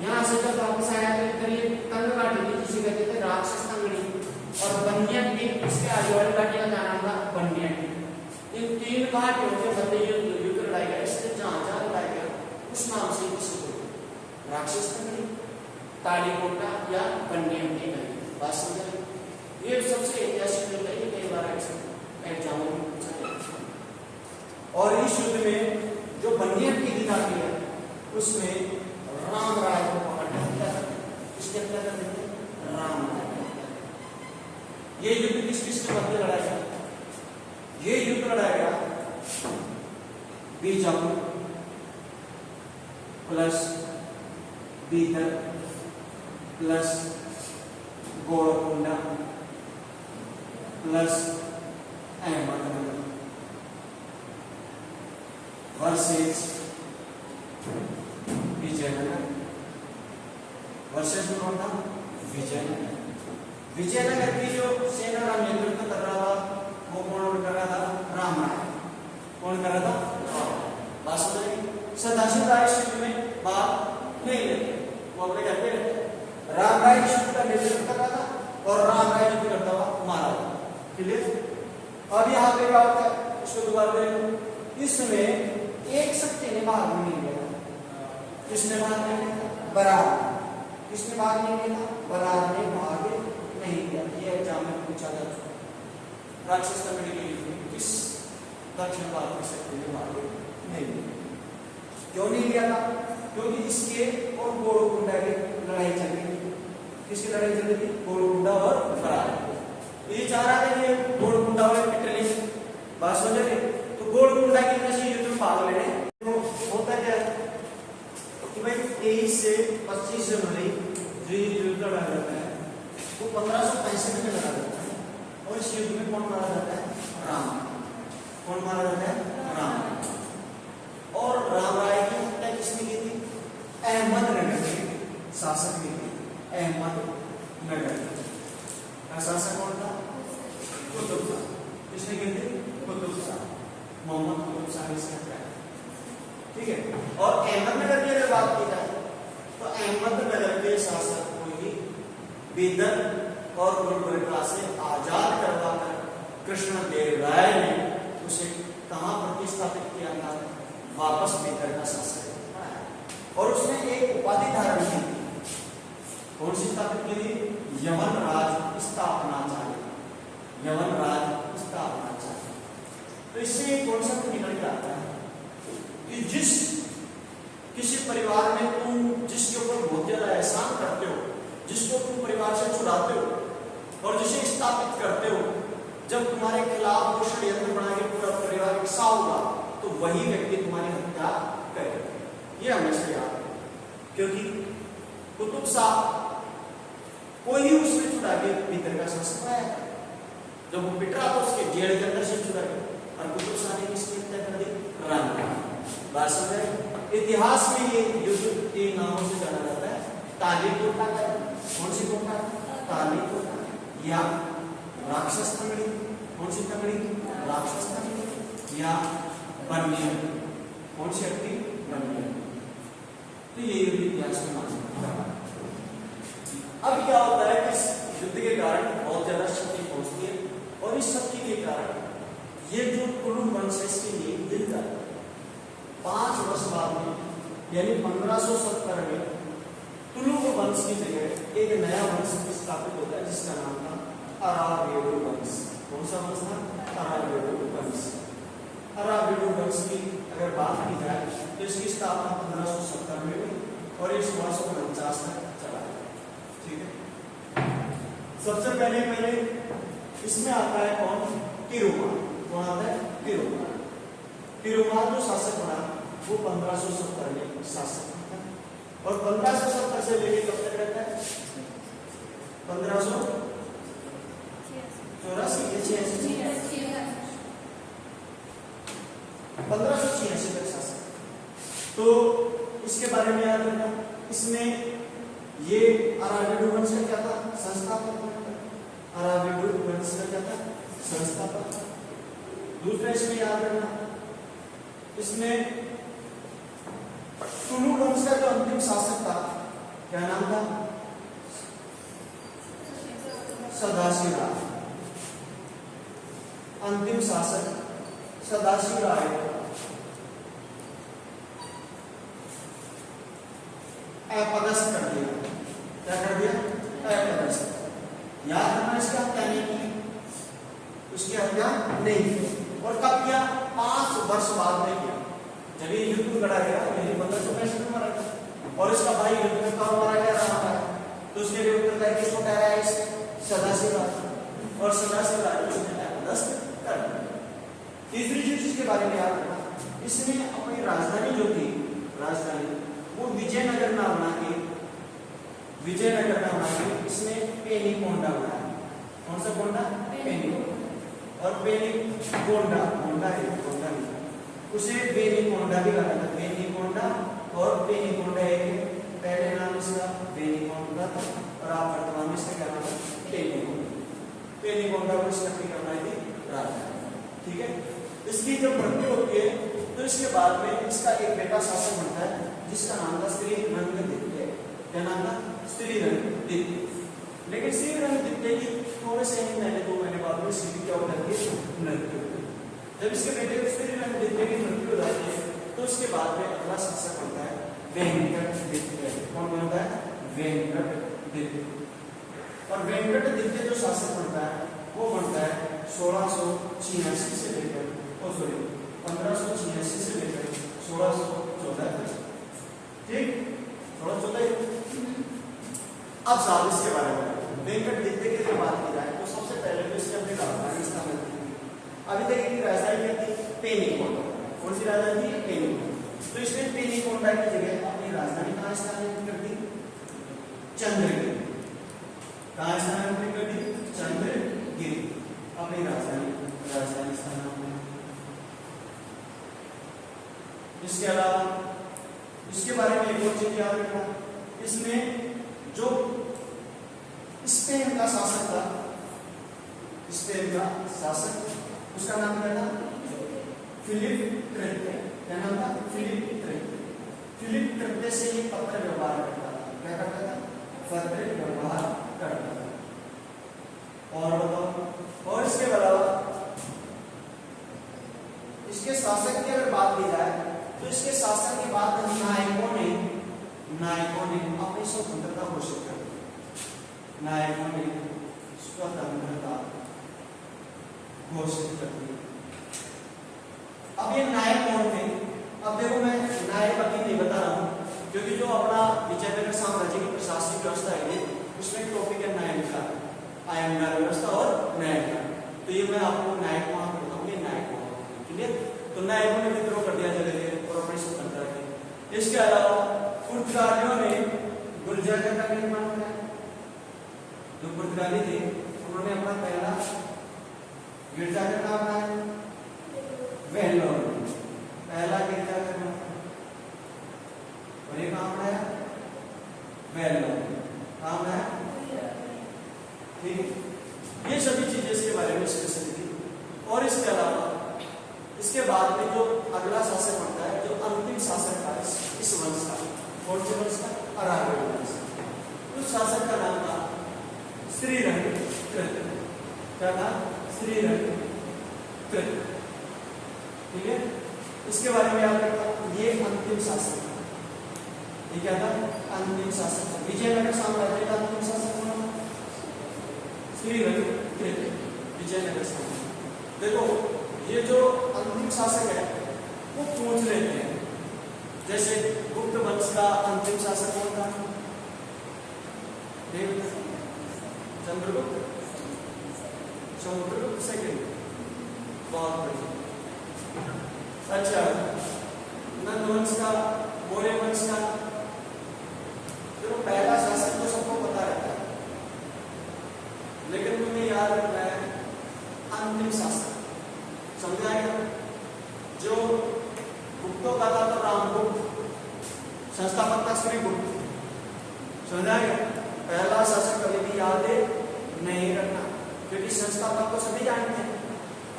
यहाँ से जब वापस आया तो इधर ये तंग घाटी थी जिसे कहते थे राक्षस तंगड़ी, और बन्नी, इसके आगे वाली घाटी का नाम था बन्नी। इन तीन घाटियों के मध्य युद्ध लड़ाई गया, इसलिए जहां लड़ाई गया उस नाम से किसी को राक्षस तंगड़ी, तालीकोटा या बन्नी हट्टी कही। बात समझ? ये सबसे ऐतिहासिक युद्ध है, कई बार एग्जाम में पूछा गया। और इस युद्ध में जो बन्नी हट्टी की घाटी है उसमें राम राय को पकड़ना था। किसके क्या कर देते? राम राय। ये युद्ध किस के मध्य लड़ा गया? ये युद्ध लड़ा गया Bijapur plus Bidar plus Golconda plus Ahmednagar versus Vijayanagar. Versus कौन था? विजयनगर। विजयनगर की जो सेना का नेतृत्व कर रहा था वो कौन कर रहा था? राम राय। कौन कर रहा था? बात समझ? सदाशिव राय इस युद्ध में भाग नहीं लेते, वो अपने घर पे रहते। राम राय इस युद्ध का नेतृत्व कर रहा था और राम राय युद्ध करता हुआ मारा था। क्लियर? अब यहाँ पे क्या होता है इसको दोबारा देखें। इसमें एक शक्ति ने भाग नहीं लिया। किसने भाग नहीं लिया? बरार। किसने भाग नहीं लिया? बरार ने भाग नहीं लिया। ये एग्जाम में पूछा जा चुका। राक्षस तंगड़ी के युद्ध में किस दक्षिण भारत की शक्ति ने भाग नहीं लिया? क्यों नहीं लिया था? क्योंकि इसके और गोलकुंडा की लड़ाई चल रही थी। किसकी लड़ाई चल रही थी? गोलकुंडा और बरार। ये चाह रहा था कि गोलकुंडा वाले पिटने। बात समझ रहे? तो गोलकुंडा की वजह से युद्ध में भाग ले रहे हैं। तो होता क्या है कि भाई 23 से 25 जनवरी जो युद्ध लड़ा जाता है वो 1565 में लड़ा जाता है। और इस युद्ध में कौन मारा जाता है? राम। कौन मारा जाता है? राम। और राम राय की हत्या किसने की थी? अहमदनगर के शासक ने की। अहमदनगर का शासक कौन था? कुतुब शाह। किसने की थी? कुतुब शाह। मोहम्मद कुतुब शाह ने इसकी हत्या की। ठीक है। और अहमदनगर की अगर बात की जाए तो अहमदनगर के शासक को ही बीदर और गुलबर्गा से आजाद करवाकर कृष्णदेव राय ने उसे कहां प्रतिस्थापित किया था? वापस बीदर का शासक। और उसने एक उपाधि धारण की थी। कौन सी स्थापित की थी? यमन राज स्थापनाचार्य। यमन राज स्थापनाचार्य। तो इससे एक कॉन्सेप्ट निकल के आता है कि जिस किसी परिवार में तुम जिसके ऊपर बहुत ज्यादा एहसान करते हो, जिसको तुम परिवार से छुड़ाते हो और जिसे स्थापित करते हो, जब तुम्हारे खिलाफ वो षड्यंत्र बना के पूरा परिवार इकट्ठा होगा तो वही व्यक्ति तुम्हारी हत्या करेगा। ये हमेशा याद है। क्योंकि कुतुब शाह को ही उसने छुड़ा के भीतर का शासक आया था। जब वो पिट रहा था उसके जेल के अंदर से छुड़ा के, और कुतुब शाह ने किसकी हत्या कर दी? राम। बात समझ रहे? इतिहास में ये युद्ध 3 नामों से जाना जाता है। तालीकोटा का, कौन सी कोटा? तालीकोटा या राक्षस तंगड़ी। कौन सी तंगड़ी? राक्षस तंगड़ी या बन्नी। कौन सी हट्टी? बन्नी। तो ये युद्ध इतिहास में माना जाता है। अब क्या होता है कि इस युद्ध के कारण बहुत ज्यादा क्षति पहुंचती है और इस शक्ति के कारण ये जो कुलु वंश है इसकी नींव गिर जाती है। 5 वर्ष बाद में यानी 1570 में तुलुक वंश की जगह एक नया वंश स्थापित होता है जिसका नाम था अरावेडु वंश। कौन सा वंश था? अरावेडु वंश। अरावेडु वंश की अगर बात की जाए तो इसकी स्थापना 1570 में हुई और ये 1649 तक चला। ठीक है, सबसे पहले इसमें आता है कौन? तिरुमाल। कौन आता है? तिरुमाल। तिरुमाल जो शासक बना वो 1570 में शासक बना और 1570 से लेके कब तक रहता है? 1584 या 1586 तक शासक। तो इसके बारे में याद रखना, इसमें ये अराविड वंश का क्या था? संस्थापक। अराविड वंश का क्या था? संस्थापक। दूसरा इसमें याद रखना, इसमें तुलु वंश का जो अंतिम शासक था क्या नाम था? सदाशिव राय। अंतिम शासक सदाशिव राय अपदस्थ कर दिया। क्या कर दिया? अपदस्थ। याद रखना इसकी हत्या नहीं की, उसकी हत्या नहीं की। और कब किया? 5 वर्ष बाद में किया, जब ये युद्ध लड़ा गया। यही 1565 में मरा था और इसका भाई युद्ध में कब मारा गया? राम। तो उसके लिए उत्तरदायी किसको ठहराया? इसे सदाशिव राय। और सदाशिव राय उसने अपदस्थ कर दिया। तीसरी चीज इसके बारे में याद रखना, इसने अपनी राजधानी जो थी, राजधानी वो विजयनगर ना बना के इसने पेनीकोंडा बनाया। कौन सा कोंडा? पेनीकोंडा। और पेनीकोंडा उसे बेनीकोंडा भी कहा था। बेनीकोंडा और पेनीकोंडा एक, पहले नाम इसका बेनीकोंडा था और आप वर्तमान में इसका क्या नाम है? पेनीकोंडा को इसकी करना थी राजधानी। ठीक है, इसकी जब मृत्यु होती है तो इसके बाद में इसका एक बेटा शासक बनता है जिसका नाम था श्रीरंगदित्य। क्या नाम था? श्रीरंगदित्य। लेकिन श्रीरंगदित्य की थोड़े से ही महीने 2 महीने बाद में इसकी क्या हो जाती है? मृत्यु। जब इसके बेटे श्रीरंगदित्य की मृत्यु हो जाती है तो उसके बाद में अगला शासक बनता है वेंकटदित्य। कौन बनता है? वेंकटदित्य। और वेंकटदित्य जो शासक बनता है वो बनता है 1686 से लेकर 1586 से लेकर 1614 तक। ठीक, 1614। अब साल इसके बारे में वेंकटदित्य की जब बात की जाए तो सबसे पहले तो इसने अपनी राजधानी स्थापित की। अभी तक की राजधानी क्या थी? पेनीकोंडा। कौन सी राजधानी थी? पेनीकोंडा। तो इसने पेनीकोंडा की जगह अपनी राजधानी कहाँ स्थापित कर दी? चंद्रगिरी। कहाँ स्थापित कर दी? चंद्रगिरी। अपनी राजधानी स्थापित। इसके अलावा इसके बारे में एक और चीज याद रखना, इसमें जो स्पेन का शासक था, स्पेन का शासक उसका नाम क्या था? फिलिप तृतीय। क्या नाम था? फिलिप तृतीय। फिलिप तृतीय से ही पत्र व्यवहार करता था। क्या करता था? पत्र व्यवहार करता था। और बताओ, और इसके अलावा इसके शासक की अगर बात की जाए तो इसके शासन के बाद नायकों ने अपनी स्वतंत्रता घोषित कर दी। नायकों ने स्वतंत्रता घोषित कर दी। अब ये नायक कौन थे? अब देखो, मैं नायक अभी नहीं बता रहा हूँ क्योंकि जो अपना विजयनगर साम्राज्य की प्रशासनिक व्यवस्था है उसमें टॉपिक है न्याय का, आयंगार व्यवस्था और न्याय का। तो ये मैं आपको नायक वहां पर बताऊंगी, नायक वहां। क्लियर? तो नायकों ने विद्रोह कर दिया जगह और अपनी स्वतंत्रता की। इसके अलावा पुर्तगालियों ने गुलजर का निर्माण कराया। जो पुर्तगाली थे उन्होंने अपना पहला गिरजाघर कहाँ बनाया? वेल्लोर। पहला गिरजाघर बनाया और ये कहाँ बनाया? वेल्लोर। कहाँ बनाया? ठीक, ये सभी चीजें इसके बारे में स्पेशल थी। और इसके अलावा इसके बाद में जो अगला शासक बनता है, जो अंतिम शासक था इस वंश का, कौन से वंश का? अराविड वंश। उस शासक का नाम था श्रीरंगदित्य। क्या था? श्रीरंगदित्य। ठीक है, इसके बारे में याद रखना, ये अंतिम शासक था। ये क्या था? अंतिम शासक। विजयनगर साम्राज्य का अंतिम शासक कौन था? श्रीरंगदित्य। विजयनगर साम्राज्य। देखो, ये जो अंतिम शासक है वो पूछ लेते हैं, जैसे शासक कौन था? चंद्रगुप्त, समुद्रगुप्त सेकंड। बहुत बढ़िया। अच्छा, नंद वंश का, मौर्य वंश का, देखो पहला शासक तो सबको पता रहता है, लेकिन तुम्हें याद रखना है अंतिम शासक। समझ आएगा? जो गुप्तों का था तो रामगुप्त, संस्थापक था श्री गुप्त। समझ आएगा? पहला शासक कभी भी याद नहीं रखना, क्योंकि संस्थापक को सभी जानते हैं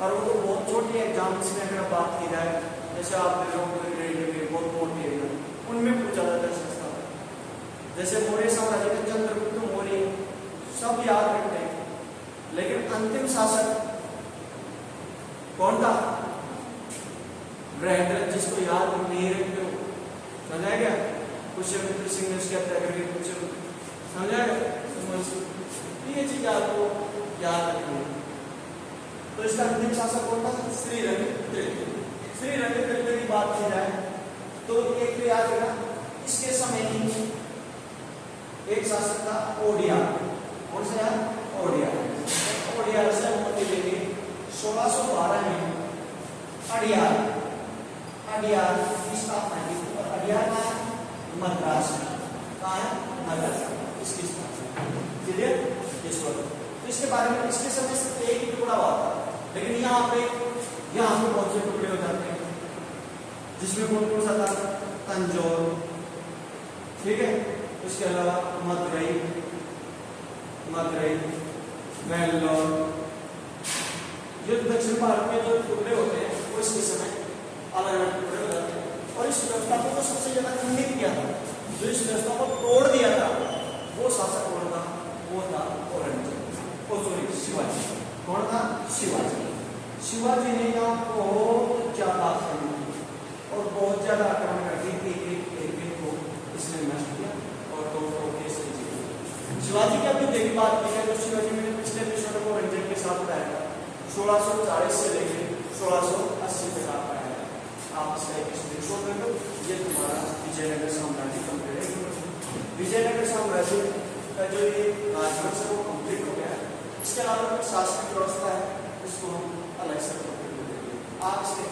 और वो तो बहुत छोटी एग्जाम्स में अगर बात की जाए, जैसे आपने लोग बहुत मोटी एग्जाम उनमें पूछा जाता है संस्थापक। जैसे मौर्य साम्राज्य में चंद्रगुप्त मौर्य सब याद रखते हैं, लेकिन अंतिम शासक कौन था? बृहद्रथ, जिसको याद नहीं रखते हो। समझ आएगा? पुष्यमित्र सिंह ने उसके हत्या करके पुष्यमित्र, समझ आएगा? ये चीज आपको याद रखनी है। तो इसका अंतिम शासक कौन था? श्रीरंग तृतीय। श्रीरंग तृतीय की बात की जाए तो एक तो याद रखना, इसके समय ही एक शासक था ओडिया। कौन सा यार? ओडिया। ओडिया से अनुमति लेके 1612 में अडियार, अडियार की स्थापना की। और अडियार का मद्रास, कहाँ है? मद्रास, इसकी स्थापना। क्लियर? इस वक्त तो इसके बारे में इसके समय से एक ही टुकड़ा हुआ था, लेकिन यहाँ पे बहुत से टुकड़े हो जाते हैं, जिसमें कौन कौन सा था? तंजौर, ठीक है, इसके अलावा मदुरई, वेल्लोर, जो दक्षिण भारत में जो टुकड़े होते हैं वो इसके समय अलग अलग टुकड़े हो जाते हैं। और इस व्यवस्था को सबसे ज्यादा खंडित किया था, जो इस व्यवस्था को तोड़ दिया था, वो शासक कौन था? वो था औरंगजेब। शिवाजी। कौन था? शिवाजी। शिवाजी ने यहाँ बहुत ज्यादा आक्रमण और बहुत ज्यादा आक्रमण करके एक को इसने नष्ट किया और तो इसने जीता। शिवाजी की अपनी देखी बात की है, तो शिवाजी ने पिछले एपिसोड को औरंगजेब के साथ बताया था, 1640 से लेकर 1680 तक आप पाया है। आप इसका एपिसोड में तो ये तुम्हारा विजयनगर साम्राज्य कंप्लीट है। विजयनगर साम्राज्य का जो ये राजवंश है वो कंप्लीट हो गया है। इसके अलावा शासनिक व्यवस्था है, इसको हम अलग से कंप्लीट कर देंगे। आप इसके